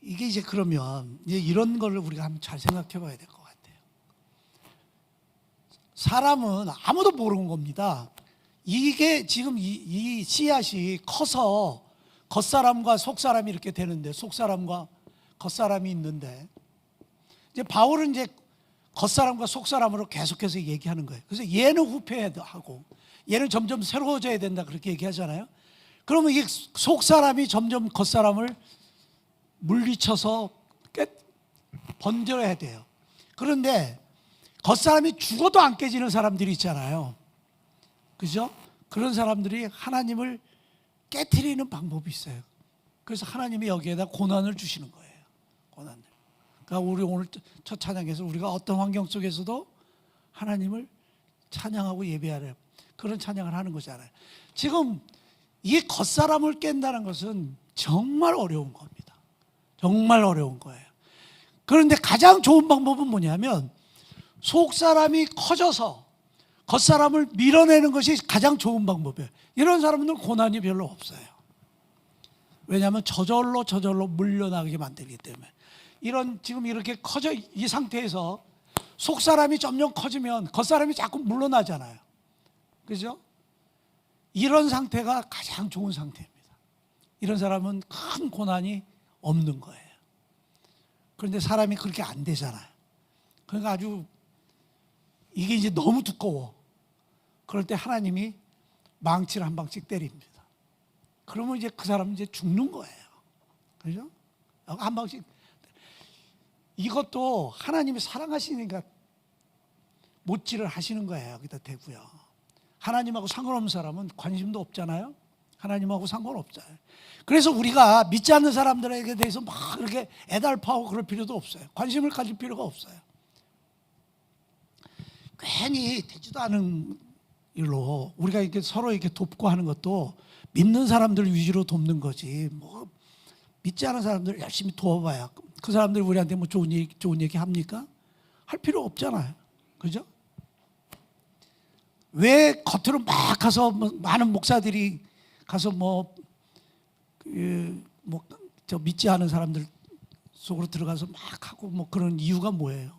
이게 이제 그러면 이제 이런 거를 우리가 한번 잘 생각해 봐야 될 것 같아요. 사람은 아무도 모르는 겁니다. 이게 지금 이 씨앗이 커서 겉사람과 속사람이 이렇게 되는데, 속사람과 겉사람이 있는데, 이제 바울은 이제 겉사람과 속사람으로 계속해서 얘기하는 거예요. 그래서 얘는 후패해야 하고 얘는 점점 새로워져야 된다, 그렇게 얘기하잖아요. 그러면 이게 속사람이 점점 겉사람을 물리쳐서 번져야 돼요. 그런데 겉사람이 죽어도 안 깨지는 사람들이 있잖아요. 그죠? 그런 사람들이 하나님을 깨트리는 방법이 있어요. 그래서 하나님이 여기에다 고난을 주시는 거예요. 고난을. 그러니까 우리 오늘 첫 찬양에서 우리가 어떤 환경 속에서도 하나님을 찬양하고 예배하는 그런 찬양을 하는 거잖아요. 지금 이 겉사람을 깬다는 것은 정말 어려운 겁니다. 정말 어려운 거예요. 그런데 가장 좋은 방법은 뭐냐면 속사람이 커져서 겉사람을 밀어내는 것이 가장 좋은 방법이에요. 이런 사람들은 고난이 별로 없어요. 왜냐하면 저절로 물려나가게 만들기 때문에. 지금 이렇게 커져 이 상태에서 속사람이 점점 커지면 겉사람이 자꾸 물러나잖아요. 그죠? 이런 상태가 가장 좋은 상태입니다. 이런 사람은 큰 고난이 없는 거예요. 그런데 사람이 그렇게 안 되잖아요. 그러니까 아주 이게 이제 너무 두꺼워. 그럴 때 하나님이 망치를 한 방씩 때립니다. 그러면 이제 그 사람은 이제 죽는 거예요. 그죠? 한 방씩. 이것도 하나님이 사랑하시니까 못질을 하시는 거예요. 여기다 대고요. 하나님하고 상관없는 사람은 관심도 없잖아요. 하나님하고 상관없잖아요. 그래서 우리가 믿지 않는 사람들에게 대해서 막 이렇게 애달파하고 그럴 필요도 없어요. 관심을 가질 필요가 없어요. 괜히 되지도 않은 일로 우리가 이렇게 서로 이렇게 돕고 하는 것도 믿는 사람들 위주로 돕는 거지. 뭐 믿지 않은 사람들 열심히 도와봐야 그 사람들이 우리한테 뭐 좋은 얘기 합니까? 할 필요 없잖아요. 그죠? 왜 겉으로 막 가서 많은 목사들이 가서 저 믿지 않은 사람들 속으로 들어가서 막 하고 뭐 그런 이유가 뭐예요?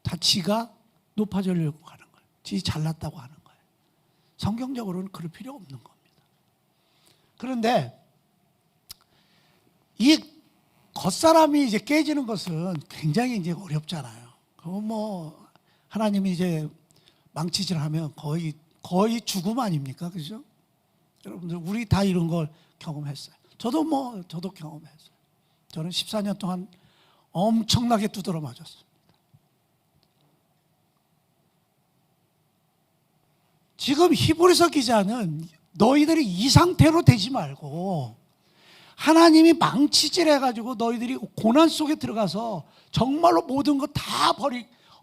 다 지가 높아지려고 하는 거예요. 지 잘났다고 하는 거예요. 성경적으로는 그럴 필요 없는 겁니다. 그런데 이 겉사람이 이제 깨지는 것은 굉장히 이제 어렵잖아요. 그건 뭐 하나님이 이제 망치질하면 거의 죽음 아닙니까, 그죠? 여러분들 우리 다 이런 걸 경험했어요. 저도 경험했어요. 저는 14년 동안 엄청나게 두드러 맞았습니다. 지금 히브리서 기자는 너희들이 이 상태로 되지 말고 하나님이 망치질해가지고 너희들이 고난 속에 들어가서 정말로 모든 거 다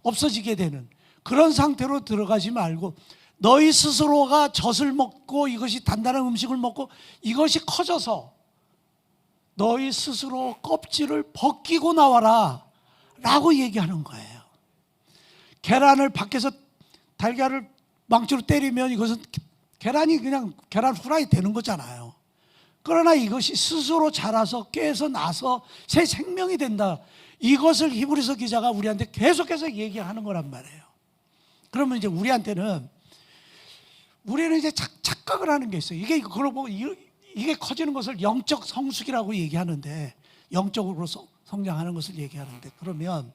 없어지게 되는 그런 상태로 들어가지 말고 너희 스스로가 젖을 먹고 이것이 단단한 음식을 먹고 이것이 커져서 너희 스스로 껍질을 벗기고 나와라 라고 얘기하는 거예요. 계란을 밖에서 달걀을 망치로 때리면 이것은 계란이 그냥 계란 후라이 되는 거잖아요. 그러나 이것이 스스로 자라서 깨서 나서 새 생명이 된다. 이것을 히브리서 기자가 우리한테 계속해서 얘기하는 거란 말이에요. 그러면 이제 우리는 이제 착각을 하는 게 있어요. 이게 커지는 것을 영적 성숙이라고 얘기하는데, 영적으로 성장하는 것을 얘기하는데, 그러면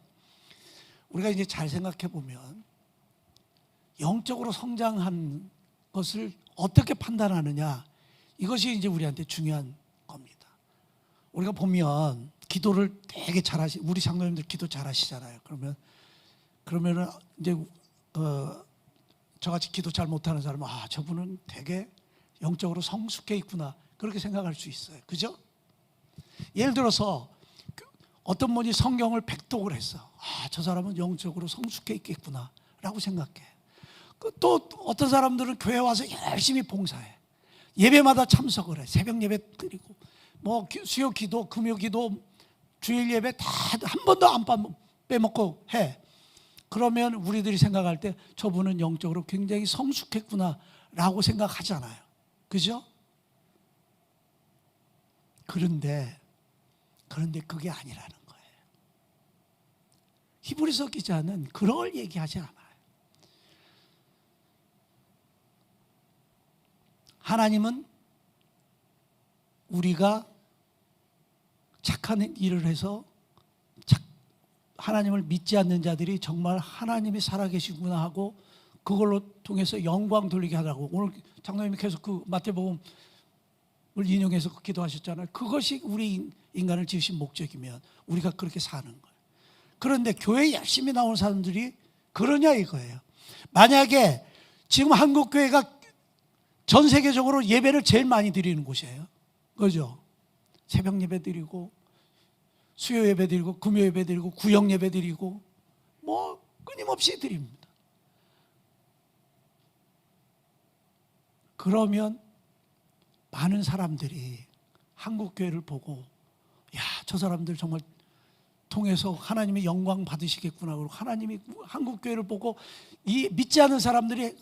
우리가 이제 잘 생각해 보면 영적으로 성장한 것을 어떻게 판단하느냐, 이것이 이제 우리한테 중요한 겁니다. 우리가 보면 기도를 되게 잘하시, 우리 장로님들 기도 잘하시잖아요. 그러면은 이제 저같이 기도 잘 못하는 사람은 저분은 되게 영적으로 성숙해 있구나 그렇게 생각할 수 있어요. 그죠? 예를 들어서 어떤 분이 성경을 백독을 했어. 저 사람은 영적으로 성숙해 있겠구나 라고 생각해. 또 어떤 사람들은 교회 와서 열심히 봉사해. 예배마다 참석을 해. 새벽 예배 드리고 뭐 수요 기도, 금요 기도, 주일 예배 다 한 번도 안 빼먹고 해. 그러면 우리들이 생각할 때 저분은 영적으로 굉장히 성숙했구나 라고 생각하잖아요. 그죠? 그런데 그게 아니라는 거예요. 히브리서 기자는 그걸 얘기하지 않아요. 하나님은 우리가 착한 일을 해서 하나님을 믿지 않는 자들이 정말 하나님이 살아계시구나 하고 그걸로 통해서 영광 돌리게 하라고 오늘 장로님이 계속 그 마태복음을 인용해서 기도하셨잖아요. 그것이 우리 인간을 지으신 목적이면 우리가 그렇게 사는 거예요. 그런데 교회에 열심히 나오는 사람들이 그러냐 이거예요. 만약에 지금 한국교회가 전 세계적으로 예배를 제일 많이 드리는 곳이에요. 그죠? 새벽 예배 드리고 수요 예배 드리고 금요 예배 드리고 구역 예배 드리고 뭐 끊임없이 드립니다. 그러면 많은 사람들이 한국교회를 보고 야, 저 사람들 정말 통해서 하나님의 영광 받으시겠구나. 그리고 하나님이 한국교회를 보고 이 믿지 않는 사람들이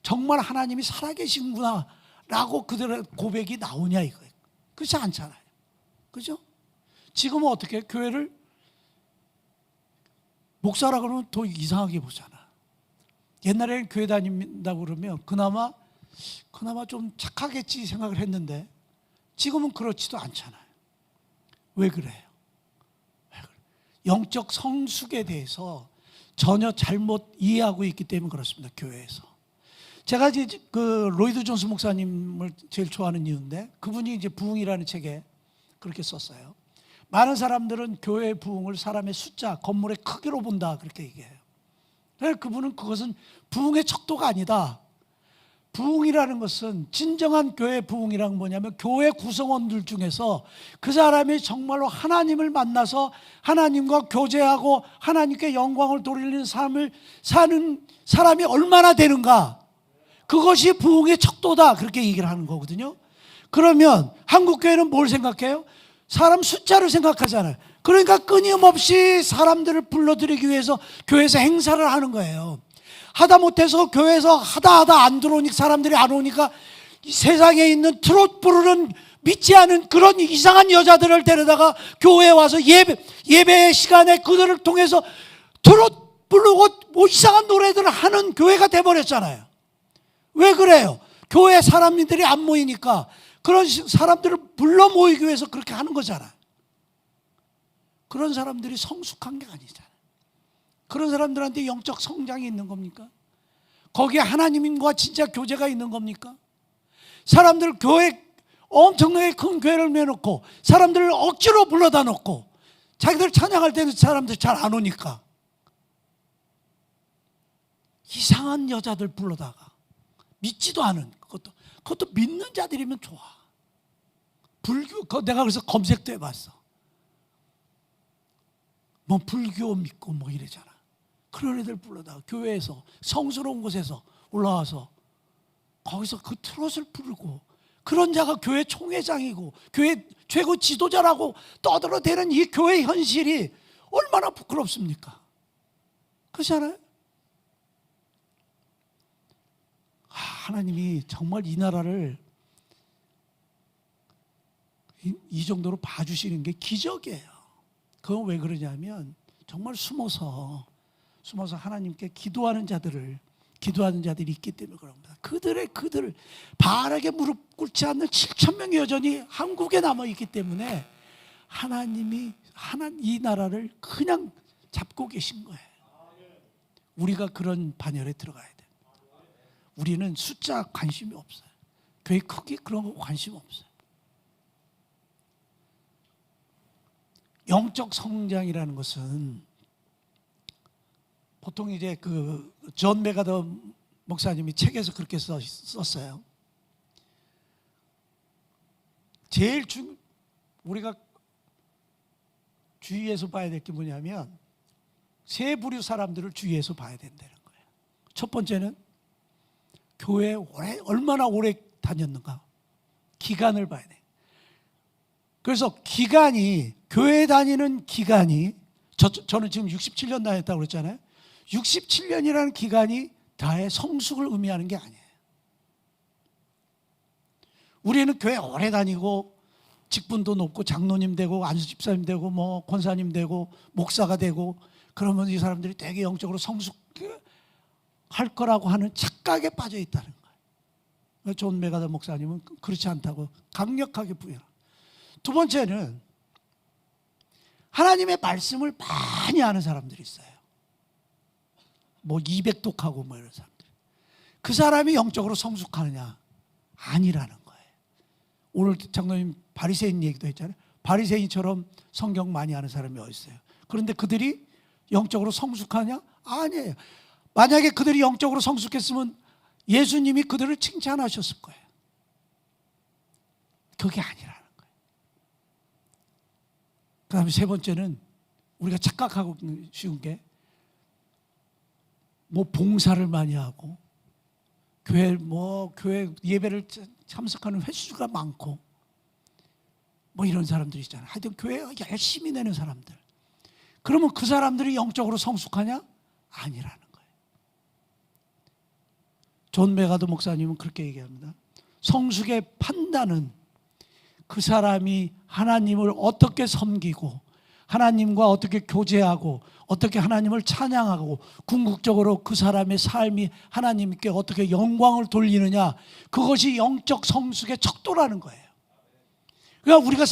정말 하나님이 살아계신구나 라고 그들의 고백이 나오냐 이거예요. 그렇지 않잖아요. 그죠? 지금은 어떻게 교회를 목사라 그러면 더 이상하게 보잖아. 옛날에는 교회 다닌다고 그러면 그나마 좀 착하겠지 생각을 했는데 지금은 그렇지도 않잖아요. 왜 그래요? 영적 성숙에 대해서 전혀 잘못 이해하고 있기 때문에 그렇습니다. 교회에서. 제가 이제 그 로이드 존스 목사님을 제일 좋아하는 이유인데 그분이 이제 부흥이라는 책에 그렇게 썼어요. 많은 사람들은 교회의 부흥을 사람의 숫자, 건물의 크기로 본다 그렇게 얘기해요. 그래서 그분은 그것은 부흥의 척도가 아니다. 부흥이라는 것은 진정한 교회 부흥이란 뭐냐면 교회 구성원들 중에서 그 사람이 정말로 하나님을 만나서 하나님과 교제하고 하나님께 영광을 돌리는 삶을 사는 사람이 얼마나 되는가. 그것이 부흥의 척도다 그렇게 얘기를 하는 거거든요. 그러면 한국교회는 뭘 생각해요? 사람 숫자를 생각하잖아요. 그러니까 끊임없이 사람들을 불러들이기 위해서 교회에서 행사를 하는 거예요. 하다못해서 교회에서 하다 안 들어오니까 사람들이 안 오니까 세상에 있는 트롯 부르는 믿지 않은 그런 이상한 여자들을 데려다가 교회에 와서 예배 시간에 그들을 통해서 트롯 부르고 뭐 이상한 노래들을 하는 교회가 돼버렸잖아요. 왜 그래요? 교회 사람들이 안 모이니까 그런 사람들을 불러 모이기 위해서 그렇게 하는 거잖아. 그런 사람들이 성숙한 게 아니잖아. 그런 사람들한테 영적 성장이 있는 겁니까? 거기에 하나님과 진짜 교제가 있는 겁니까? 사람들 교회 엄청나게 큰 교회를 내놓고 사람들을 억지로 불러다 놓고 자기들 찬양할 때는 사람들 잘 안 오니까 이상한 여자들 불러다가 믿지도 않은 그것도 믿는 자들이면 좋아. 불교 내가 그래서 검색도 해봤어. 뭐 불교 믿고 뭐 이래잖아. 그런 애들 불러다가 교회에서 성스러운 곳에서 올라와서 거기서 그 트롯을 부르고 그런 자가 교회 총회장이고 교회 최고 지도자라고 떠들어대는 이 교회 현실이 얼마나 부끄럽습니까? 그렇지 않아요? 하나님이 정말 이 나라를 이 정도로 봐주시는 게 기적이에요. 그건 왜 그러냐면 정말 숨어서 하나님께 기도하는 자들이 있기 때문에 그럽니다. 그들을 바르게 무릎 꿇지 않는 7,000명의 여전히 한국에 남아 있기 때문에 하나님이 이 나라를 그냥 잡고 계신 거예요. 우리가 그런 반열에 들어가야 돼요. 우리는 숫자 관심이 없어요. 교회 크기 그런 거 관심 없어요. 영적 성장이라는 것은 보통 이제 그 존 메가더 목사님이 책에서 그렇게 썼어요. 제일 우리가 주의해서 봐야 될 게 뭐냐면 세 부류 사람들을 주의해서 봐야 된다는 거예요. 첫 번째는 교회에 얼마나 오래 다녔는가, 기간을 봐야 돼. 그래서 기간이, 교회 다니는 기간이, 저는 지금 67년 다녔다고 그랬잖아요. 67년이라는 기간이 다의 성숙을 의미하는 게 아니에요. 우리는 교회 오래 다니고 직분도 높고 장로님 되고 안수집사님 되고 뭐 권사님 되고 목사가 되고 그러면 이 사람들이 되게 영적으로 성숙할 거라고 하는 착각에 빠져 있다는 거예요. 존 메가더 목사님은 그렇지 않다고 강력하게 부인합니다. 두 번째는 하나님의 말씀을 많이 아는 사람들이 있어요. 뭐 200독하고 뭐 이런 사람들. 그 사람이 영적으로 성숙하느냐? 아니라는 거예요. 오늘 장로님 바리새인 얘기도 했잖아요. 바리새인처럼 성경 많이 아는 사람이 어디 있어요? 그런데 그들이 영적으로 성숙하냐? 아니에요. 만약에 그들이 영적으로 성숙했으면 예수님이 그들을 칭찬하셨을 거예요. 그게 아니라는 거예요. 그 다음에 세 번째는 우리가 착각하고 쉬운 게 뭐 봉사를 많이 하고 교회 예배를 참석하는 횟수가 많고 뭐 이런 사람들이 있잖아요. 하여튼 교회 열심히 내는 사람들. 그러면 그 사람들이 영적으로 성숙하냐? 아니라는 거예요. 존 메가더 목사님은 그렇게 얘기합니다. 성숙의 판단은 그 사람이 하나님을 어떻게 섬기고 하나님과 어떻게 교제하고 어떻게 하나님을 찬양하고 궁극적으로 그 사람의 삶이 하나님께 어떻게 영광을 돌리느냐, 그것이 영적 성숙의 척도라는 거예요. 그러니까 우리가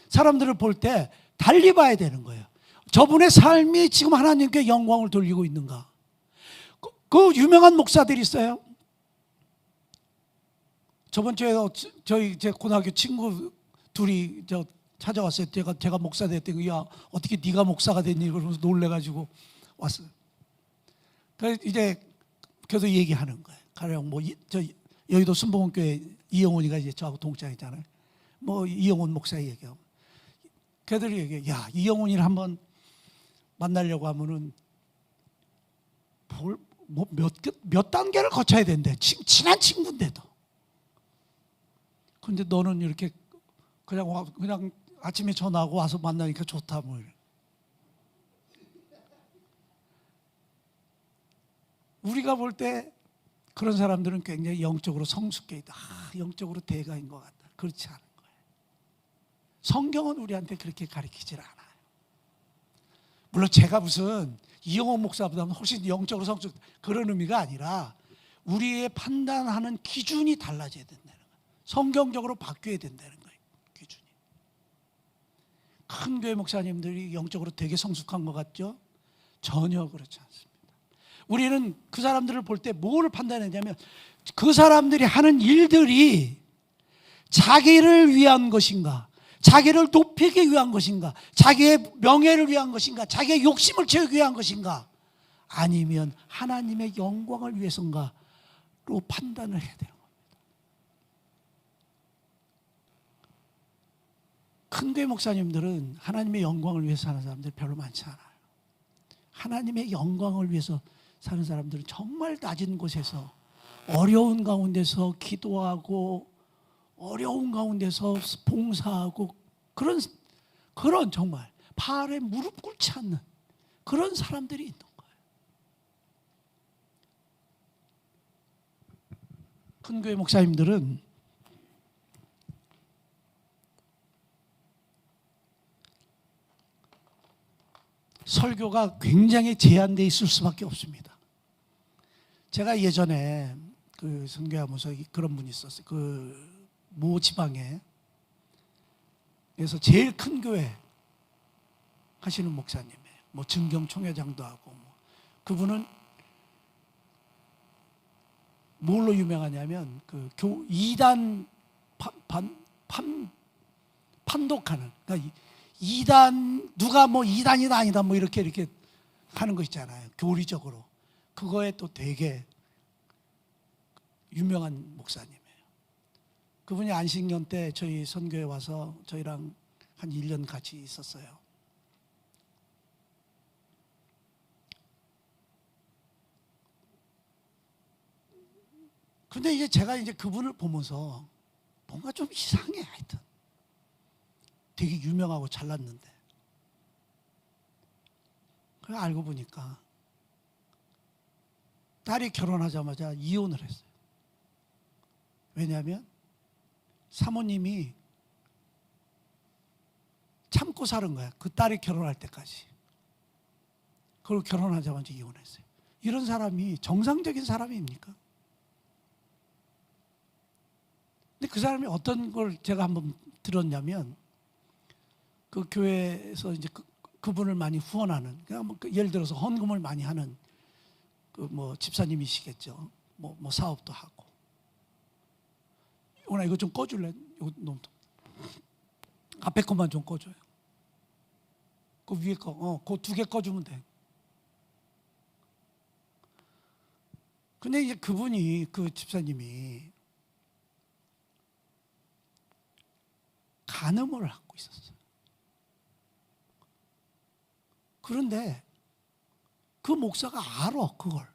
사람들을 볼 때 달리 봐야 되는 거예요. 저분의 삶이 지금 하나님께 영광을 돌리고 있는가. 그 유명한 목사들이 있어요. 저번 주에 저희 제 고등학교 친구 둘이 찾아왔어요. 제가 목사 됐더니 야 어떻게 네가 목사가 됐니? 그러면서 놀래가지고 왔어요. 그래서 이제 계속 얘기하는 거예요. 가령 뭐 저 여의도 순복음교회 이영훈이가 이제 저하고 동창이잖아요. 뭐 이영훈 목사 얘기하고 걔들이 얘기해. 야 이영훈이를 한번 만나려고 하면은 몇 단계를 거쳐야 된대. 친한 친구인데도. 근데 너는 이렇게 그냥 아침에 전화하고 와서 만나니까 좋다 뭐. 우리가 볼 때 그런 사람들은 굉장히 영적으로 성숙해 있다. 영적으로 대가인 것 같다. 그렇지 않은 거예요. 성경은 우리한테 그렇게 가르치질 않아요. 물론 제가 무슨 이영호 목사보다는 훨씬 영적으로 성숙 그런 의미가 아니라 우리의 판단하는 기준이 달라져야 된다는 거예요. 성경적으로 바뀌어야 된다는 거예요. 기준이. 큰 교회 목사님들이 영적으로 되게 성숙한 것 같죠? 전혀 그렇지 않습니다. 우리는 그 사람들을 볼 때 뭘 판단했냐면 그 사람들이 하는 일들이 자기를 위한 것인가, 자기를 높이기 위한 것인가, 자기의 명예를 위한 것인가, 자기의 욕심을 채우기 위한 것인가, 아니면 하나님의 영광을 위해서인가로 판단을 해야 돼요. 큰 교회 목사님들은 하나님의 영광을 위해서 사는 사람들이 별로 많지 않아요. 하나님의 영광을 위해서 사는 사람들은 정말 낮은 곳에서 어려운 가운데서 기도하고 어려운 가운데서 봉사하고 그런 정말 발에 무릎 꿇지 않는 그런 사람들이 있는 거예요. 큰 교회 목사님들은 설교가 굉장히 제한되어 있을 수밖에 없습니다. 제가 예전에 그 선교하면서 그런 분이 있었어요. 그 모 지방에 그래서 제일 큰 교회 하시는 목사님이에요. 뭐 증경 총회장도 하고 뭐. 그분은 뭘로 유명하냐면 그 이단 판독하는 그러니까 이단 누가 뭐 이단이다 아니다 뭐 이렇게 하는 거 있잖아요. 교리적으로 그거에 또 되게 유명한 목사님이에요. 그분이 안식년 때 저희 선교에 와서 저희랑 한 1년 같이 있었어요. 근데 이제 제가 이제 그분을 보면서 뭔가 좀 이상해. 하여튼 되게 유명하고 잘났는데, 그래 알고 보니까 딸이 결혼하자마자 이혼을 했어요. 왜냐하면 사모님이 참고 사는 거야. 그 딸이 결혼할 때까지. 그리고 결혼하자마자 이혼했어요. 이런 사람이 정상적인 사람입니까? 근데 그 사람이 어떤 걸 제가 한번 들었냐면, 그 교회에서 이제 그분을 많이 후원하는, 그냥 뭐 예를 들어서 헌금을 많이 하는 그 뭐 집사님이시겠죠. 뭐 사업도 하고. 오나 이거 좀 꺼줄래? 이거 너무 앞에 것만 좀 꺼줘요. 그 위에 거, 그 2개 꺼주면 돼. 근데 이제 그분이, 그 집사님이 간음을 하고 있었어요. 그런데 그 목사가 알아, 그걸.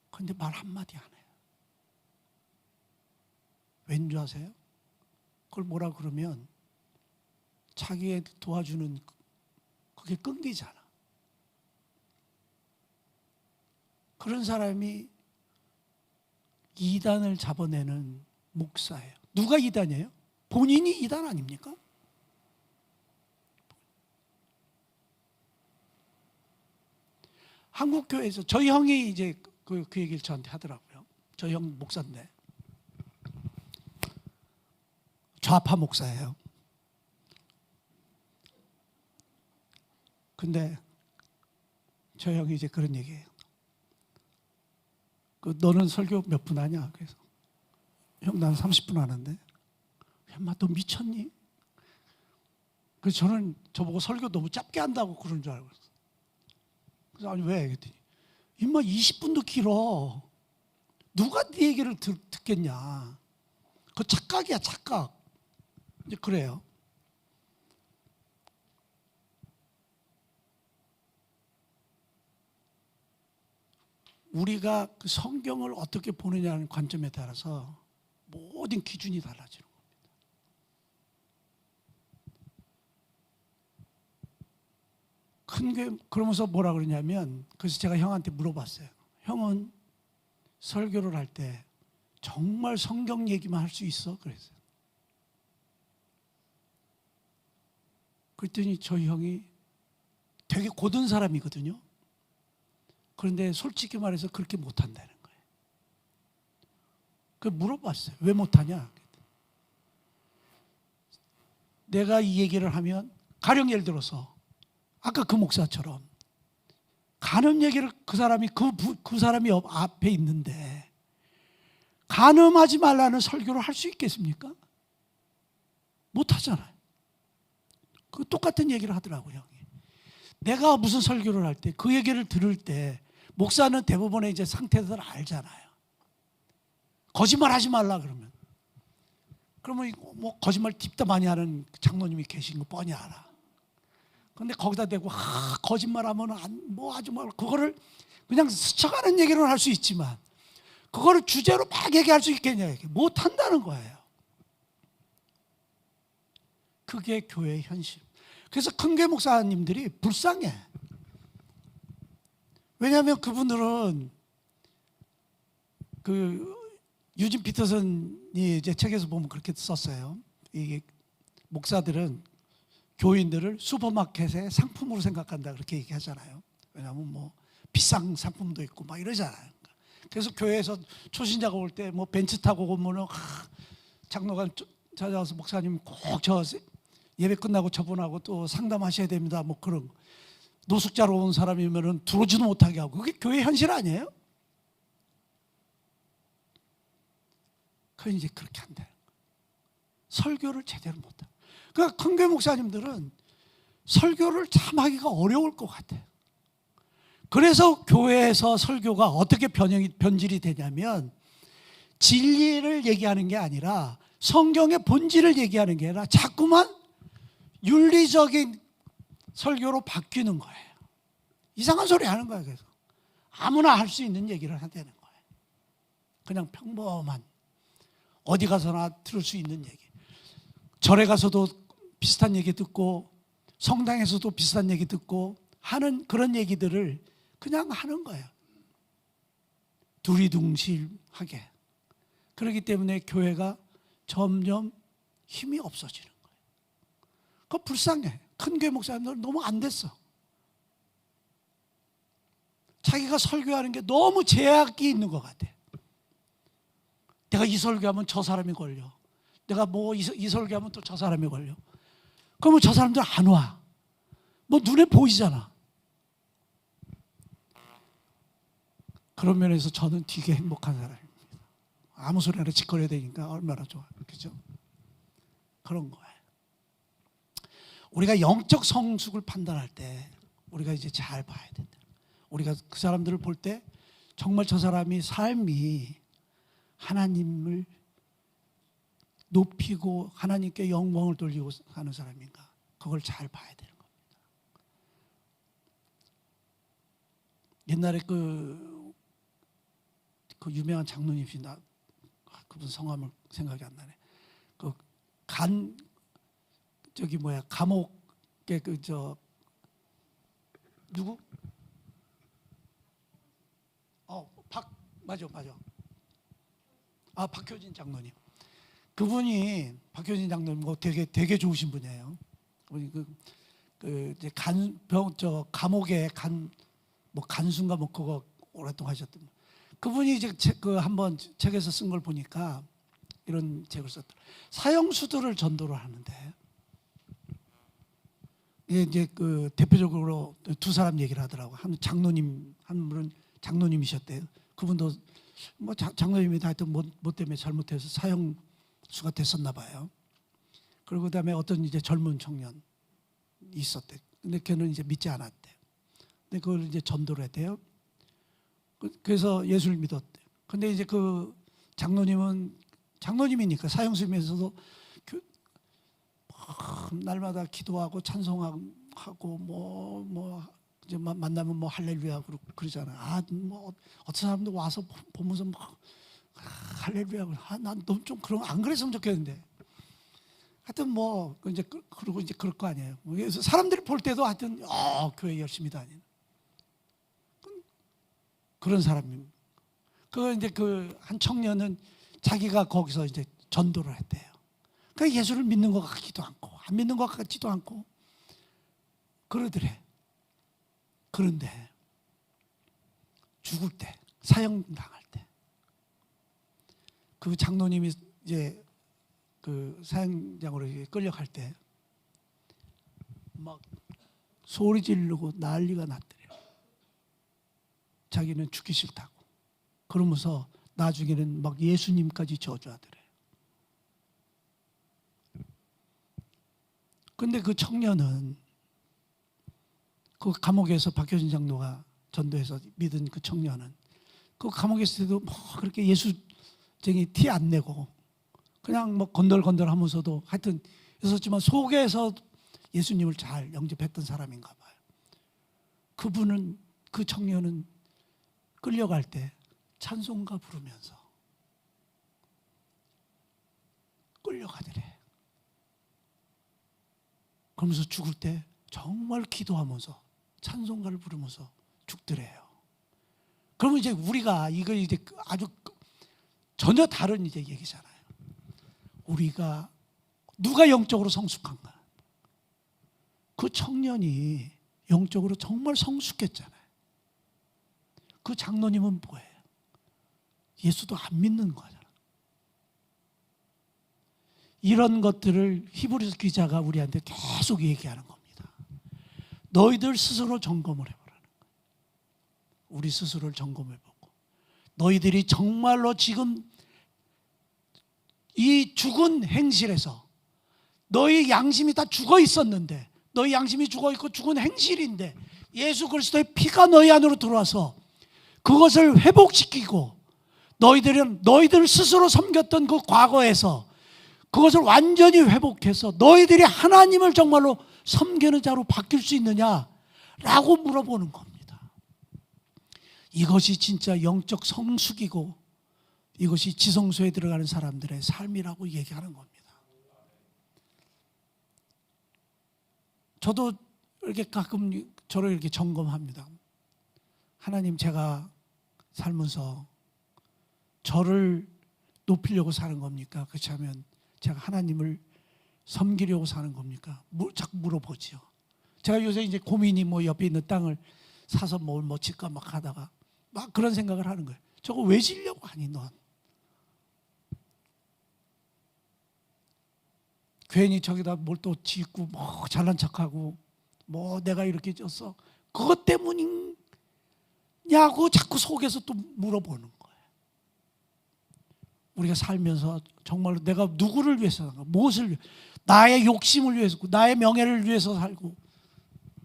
근데 말 한마디 안 해요. 왠지 아세요? 그걸 뭐라 그러면 자기 애들 도와주는 그게 끊기잖아. 그런 사람이 이단을 잡아내는 목사예요. 누가 이단이에요? 본인이 이단 아닙니까? 한국 교회에서 저희 형이 이제 그 얘기를 저한테 하더라고요. 저희 형 목사인데 좌파 목사예요. 근데 저희 형이 이제 그런 얘기해요. 너는 설교 몇 분 하냐? 그래서 형 난 30분 하는데. 엄마 너 미쳤니? 그래서 저는 저보고 설교 너무 짧게 한다고 그런 줄 알고 있어요. 그래서 아니 왜? 그랬더니 임마 20분도 길어. 누가 네 얘기를 듣겠냐? 그거 착각이야, 착각. 이제 그래요. 우리가 그 성경을 어떻게 보느냐는 관점에 따라서 모든 기준이 달라지는 겁니다. 그러면서 뭐라 그러냐면, 그래서 제가 형한테 물어봤어요. 형은 설교를 할 때 정말 성경 얘기만 할 수 있어? 그랬어요. 그랬더니 저희 형이 되게 고든 사람이거든요. 그런데 솔직히 말해서 그렇게 못한다는 거예요. 그래서 물어봤어요. 왜 못하냐? 내가 이 얘기를 하면, 가령 예를 들어서 아까 그 목사처럼 간음 얘기를 그 사람이 그 사람이 앞에 있는데 간음하지 말라는 설교를 할 수 있겠습니까? 못하잖아요. 그 똑같은 얘기를 하더라고요. 내가 무슨 설교를 할 때, 그 얘기를 들을 때 목사는 대부분의 이제 상태들 알잖아요. 거짓말하지 말라 그러면 뭐 거짓말 딥다 많이 하는 장로님이 계신 거 뻔히 알아. 근데 거기다 대고 거짓말하면 아주 그거를 그냥 스쳐가는 얘기를 할 수 있지만 그거를 주제로 막 얘기할 수 있겠냐? 못 한다는 거예요. 그게 교회의 현실. 그래서 큰교 목사님들이 불쌍해. 왜냐하면 그분들은 그 유진 피터슨이 이제 책에서 보면 그렇게 썼어요. 이게 목사들은 교인들을 슈퍼마켓의 상품으로 생각한다 그렇게 얘기하잖아요. 왜냐하면 뭐 비싼 상품도 있고 막 이러잖아요. 그래서 교회에서 초신자가 올 때 뭐 벤츠 타고 오면은 장로가 찾아와서 목사님 꼭 저 예배 끝나고 저분하고 또 상담하셔야 됩니다. 뭐 그런 노숙자로 온 사람이면은 들어오지도 못하게 하고, 그게 교회 현실 아니에요? 그 이제 그렇게 한다는 거예요. 설교를 제대로 못하. 그러니까 큰교회 목사님들은 설교를 참 하기가 어려울 것 같아요. 그래서 교회에서 설교가 어떻게 변질이 되냐면 진리를 얘기하는 게 아니라 성경의 본질을 얘기하는 게 아니라 자꾸만 윤리적인 설교로 바뀌는 거예요. 이상한 소리 하는 거예요. 그래서 아무나 할 수 있는 얘기를 하는 거예요. 그냥 평범한 어디 가서나 들을 수 있는 얘기. 절에 가서도 비슷한 얘기 듣고 성당에서도 비슷한 얘기 듣고 하는 그런 얘기들을 그냥 하는 거예요. 두리둥실하게. 그렇기 때문에 교회가 점점 힘이 없어지는 거예요. 그거 불쌍해. 큰 교회 목사님들 너무 안 됐어. 자기가 설교하는 게 너무 제약이 있는 것 같아. 내가 이 설교하면 저 사람이 걸려. 내가 뭐 이 설교하면 또 저 사람이 걸려. 그러면 저 사람들 안 와. 뭐 눈에 보이잖아. 그런 면에서 저는 되게 행복한 사람입니다. 아무 소리나 짓거려야 되니까 얼마나 좋아. 그죠? 그런 거예요. 우리가 영적 성숙을 판단할 때 우리가 이제 잘 봐야 된다. 우리가 그 사람들을 볼 때 정말 저 사람이 삶이 하나님을 높이고 하나님께 영광을 돌리고 사는 사람인가, 그걸 잘 봐야 되는 겁니다. 옛날에 그 유명한 장로님이시나, 그분 성함을 생각이 안 나네. 감옥에 누구? 맞아. 박효진 장로님. 그분이 박효진 장로님 되게 좋으신 분이에요. 그분이 이제 감옥에 간수인가 그거 오랫동안 하셨던 분. 그분이 이제 한번 책에서 쓴 걸 보니까 이런 책을 썼더라고요. 사형수들을 전도를 하는데 이제 대표적으로 두 사람 얘기를 하더라고요. 한 분은 장로님이셨대요. 그분도 장로님이 하여튼 뭐 때문에 잘못해서 사형수가 됐었나 봐요. 그리고 그다음에 어떤 이제 젊은 청년이 있었대. 근데 걔는 이제 믿지 않았대. 근데 그걸 이제 전도를 했대요. 그래서 예수를 믿었대. 근데 이제 그 장로님이니까 사형수면서도 날마다 기도하고 찬송하고 이제 만나면 할렐루야 그러잖아. 어떤 사람도 와서 보면서 할렐루야. 난 너무 좀 안 그랬으면 좋겠는데. 하여튼 이제 그러고 이제 그럴 거 아니에요. 그래서 사람들이 볼 때도 하여튼 교회 열심히 다니는 그런 사람입니다. 이제 한 청년은 자기가 거기서 이제 전도를 했대요. 그러니까 예수를 믿는 것 같기도 않고 안 믿는 것 같지도 않고 그러더래. 그런데 죽을 때, 사형당할 때, 그 장로님이 이제 사형장으로 끌려갈 때 막 소리 지르고 난리가 났더래요. 자기는 죽기 싫다고. 그러면서 나중에는 막 예수님까지 저주하더래요. 근데 그 청년은 그 감옥에서 박효진 장로가 전도해서 믿은 그 청년은 그 감옥에 있을 때도 그렇게 예수쟁이 티 안 내고 그냥 건들건들 하면서도 하여튼 있었지만 속에서 예수님을 잘 영접했던 사람인가 봐요. 그 청년은 끌려갈 때 찬송가 부르면서 끌려가더래. 그러면서 죽을 때 정말 기도하면서 찬송가를 부르면서 죽더래요. 그러면 이제 우리가 이거 이제 아주 전혀 다른 이제 얘기잖아요. 우리가 누가 영적으로 성숙한가? 그 청년이 영적으로 정말 성숙했잖아요. 그 장로님은 뭐예요? 예수도 안 믿는 거잖아. 이런 것들을 히브리서 기자가 우리한테 계속 얘기하는 겁니다. 너희들 스스로 점검을 해보라는 거예요. 우리 스스로를 점검해보고 너희들이 정말로 지금 이 죽은 행실에서 너희 양심이 다 죽어 있었는데, 너희 양심이 죽어 있고 죽은 행실인데 예수 그리스도의 피가 너희 안으로 들어와서 그것을 회복시키고 너희들 스스로 섬겼던 그 과거에서 그것을 완전히 회복해서 너희들이 하나님을 정말로 섬기는 자로 바뀔 수 있느냐라고 물어보는 겁니다. 이것이 진짜 영적 성숙이고 이것이 지성소에 들어가는 사람들의 삶이라고 얘기하는 겁니다. 저도 이렇게 가끔 저를 이렇게 점검합니다. 하나님, 제가 살면서 저를 높이려고 사는 겁니까? 그렇지 않으면 제가 하나님을 섬기려고 사는 겁니까? 자꾸 물어보지요. 제가 요새 이제 고민이 뭐 옆에 있는 땅을 사서 뭘 짓까 막 하다가 막 그런 생각을 하는 거예요. 저거 왜 지려고 하니 넌? 괜히 저기다 뭘 또 짓고 뭐 잘난 척하고 뭐 내가 이렇게 졌어 그것 때문이냐고 자꾸 속에서 또 물어보는 거예요. 우리가 살면서 정말로 내가 누구를 위해서 살까? 무엇을 위해? 나의 욕심을 위해서, 나의 명예를 위해서 살고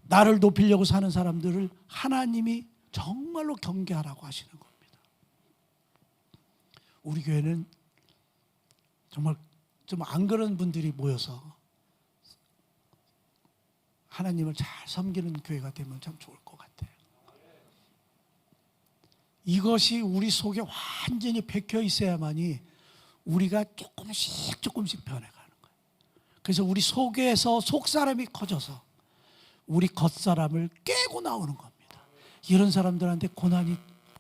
나를 높이려고 사는 사람들을 하나님이 정말로 경계하라고 하시는 겁니다. 우리 교회는 정말 좀 안 그런 분들이 모여서 하나님을 잘 섬기는 교회가 되면 참 좋을 것 같아요. 이것이 우리 속에 완전히 박혀 있어야만이 우리가 조금씩 변해가는 거예요. 그래서 우리 속에서 속사람이 커져서 우리 겉사람을 깨고 나오는 겁니다. 이런 사람들한테 고난이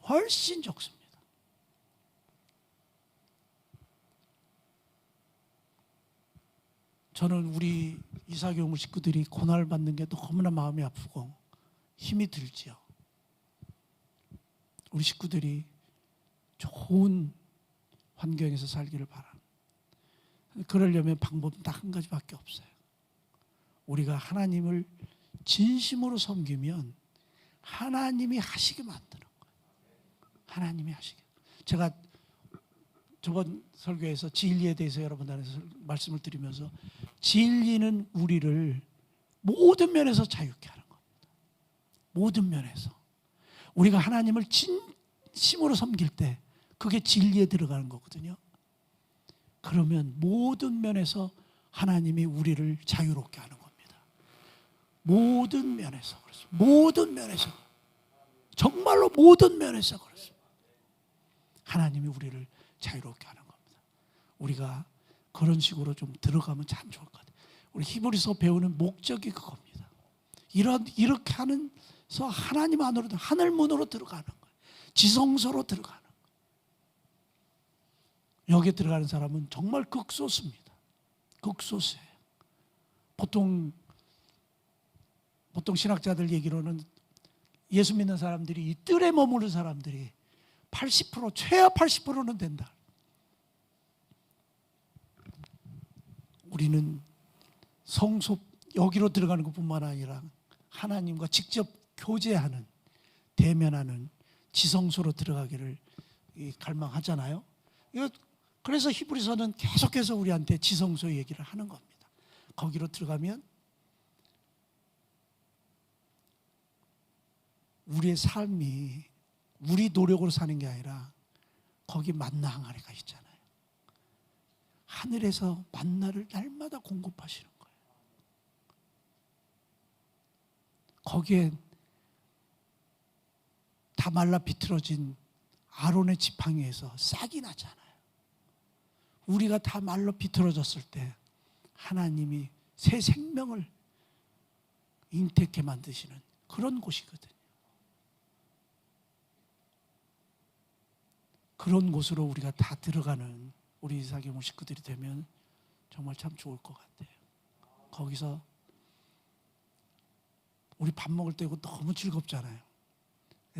훨씬 적습니다. 저는 우리 이사교회 식구들이 고난을 받는 게 너무나 마음이 아프고 힘이 들지요. 우리 식구들이 좋은 환경에서 살기를 바랍니다. 그러려면 방법은 딱 한 가지밖에 없어요. 우리가 하나님을 진심으로 섬기면 하나님이 하시게 만드는 거예요. 하나님이 하시게. 제가 저번 설교에서 진리에 대해서 여러분들한테 말씀을 드리면서 진리는 우리를 모든 면에서 자유케 하는 겁니다. 모든 면에서. 우리가 하나님을 진심으로 섬길 때 그게 진리에 들어가는 거거든요. 그러면 모든 면에서 하나님이 우리를 자유롭게 하는 겁니다. 모든 면에서 그렇습니다. 모든 면에서. 정말로 모든 면에서 그렇습니다. 하나님이 우리를 자유롭게 하는 겁니다. 우리가 그런 식으로 좀 들어가면 참 좋을 것 같아요. 우리 히브리서 배우는 목적이 그겁니다. 이렇게 하면서 하나님 안으로 하늘 문으로 들어가는 거예요. 지성소로 들어가는 거예요. 여기에 들어가는 사람은 정말 극소수입니다. 극소수예요. 보통 신학자들 얘기로는 예수 믿는 사람들이 이 뜰에 머무는 사람들이 80% 최하 80%는 된다. 우리는 성소 여기로 들어가는 것뿐만 아니라 하나님과 직접 교제하는 대면하는 지성소로 들어가기를 갈망하잖아요. 그래서 히브리서는 계속해서 우리한테 지성소 얘기를 하는 겁니다. 거기로 들어가면 우리의 삶이 우리 노력으로 사는 게 아니라 거기 만나 항아리가 있잖아요. 하늘에서 만나를 날마다 공급하시는 거예요. 거기에 다 말라 비틀어진 아론의 지팡이에서 싹이 나잖아요. 우리가 다 말라 비틀어졌을 때 하나님이 새 생명을 잉태케 만드시는 그런 곳이거든요. 그런 곳으로 우리가 다 들어가는 우리 이사교회 식구들이 되면 정말 참 좋을 것 같아요. 거기서 우리 밥 먹을 때 이거 너무 즐겁잖아요.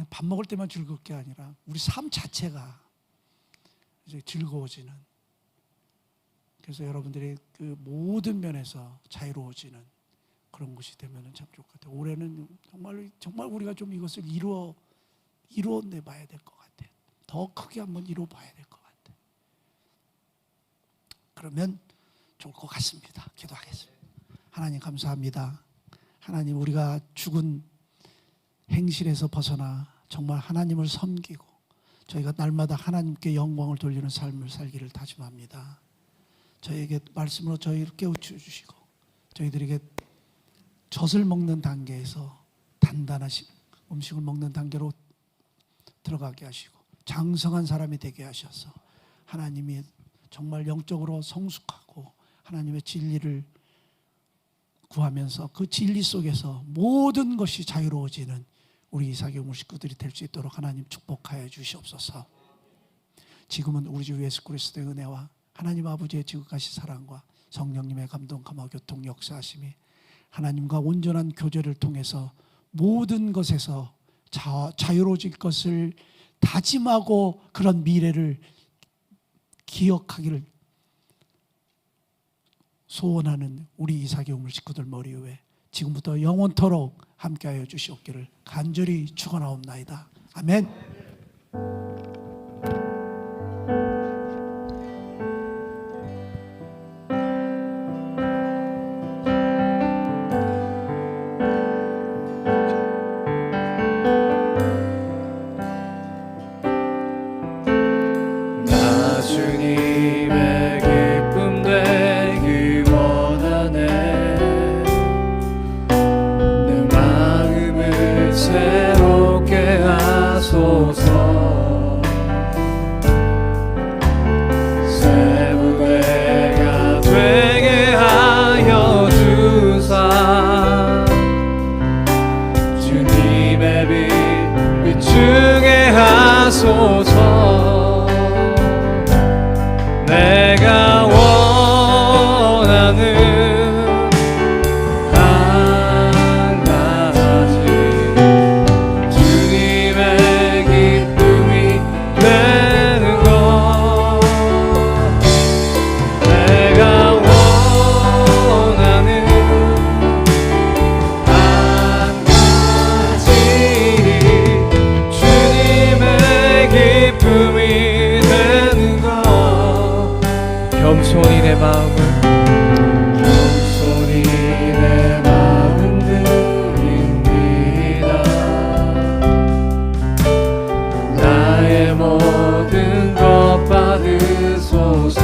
밥 먹을 때만 즐거울 게 아니라 우리 삶 자체가 이제 즐거워지는, 그래서 여러분들이 그 모든 면에서 자유로워지는 그런 곳이 되면 참 좋을 것 같아요. 올해는 정말 우리가 좀 이것을 이루어내 봐야 될 것 같아요. 더 크게 한번 이루어 봐야 될 것 같아요. 그러면 좋을 것 같습니다. 기도하겠습니다. 하나님 감사합니다. 하나님, 우리가 죽은 행실에서 벗어나 정말 하나님을 섬기고 저희가 날마다 하나님께 영광을 돌리는 삶을 살기를 다짐합니다. 저희에게 말씀으로 저희를 깨우쳐 주시고 저희들에게 젖을 먹는 단계에서 단단한 음식을 먹는 단계로 들어가게 하시고 장성한 사람이 되게 하셔서 하나님이 정말 영적으로 성숙하고 하나님의 진리를 구하면서 그 진리 속에서 모든 것이 자유로워지는 우리 이삭의 식구들이 될 수 있도록 하나님 축복하여 주시옵소서. 지금은 우리 주 예수 그리스도의 은혜와 하나님 아버지의 지극하신 사랑과 성령님의 감동, 감화, 교통, 역사하심이 하나님과 온전한 교제를 통해서 모든 것에서 자유로워질 것을 다짐하고 그런 미래를 기억하기를 소원하는 우리 이삭의 우물 식구들 머리 위에 지금부터 영원토록 함께하여 주시옵기를 간절히 축원하옵나이다. 아멘. 나 주님의 기쁨 되기 원하네. 내 마음을 새롭게 하소서. 새 부대가 되게 하여 주사. 주님의 빛 비추게 하소서. 내가 원하는 한 가지 주님의 기쁨이 되는 것. 내가 원하는 한 가지 주님의 기쁨이 되는 것. 겸손히 내 마음을 드립니다. 나의 모든 것 받으소서.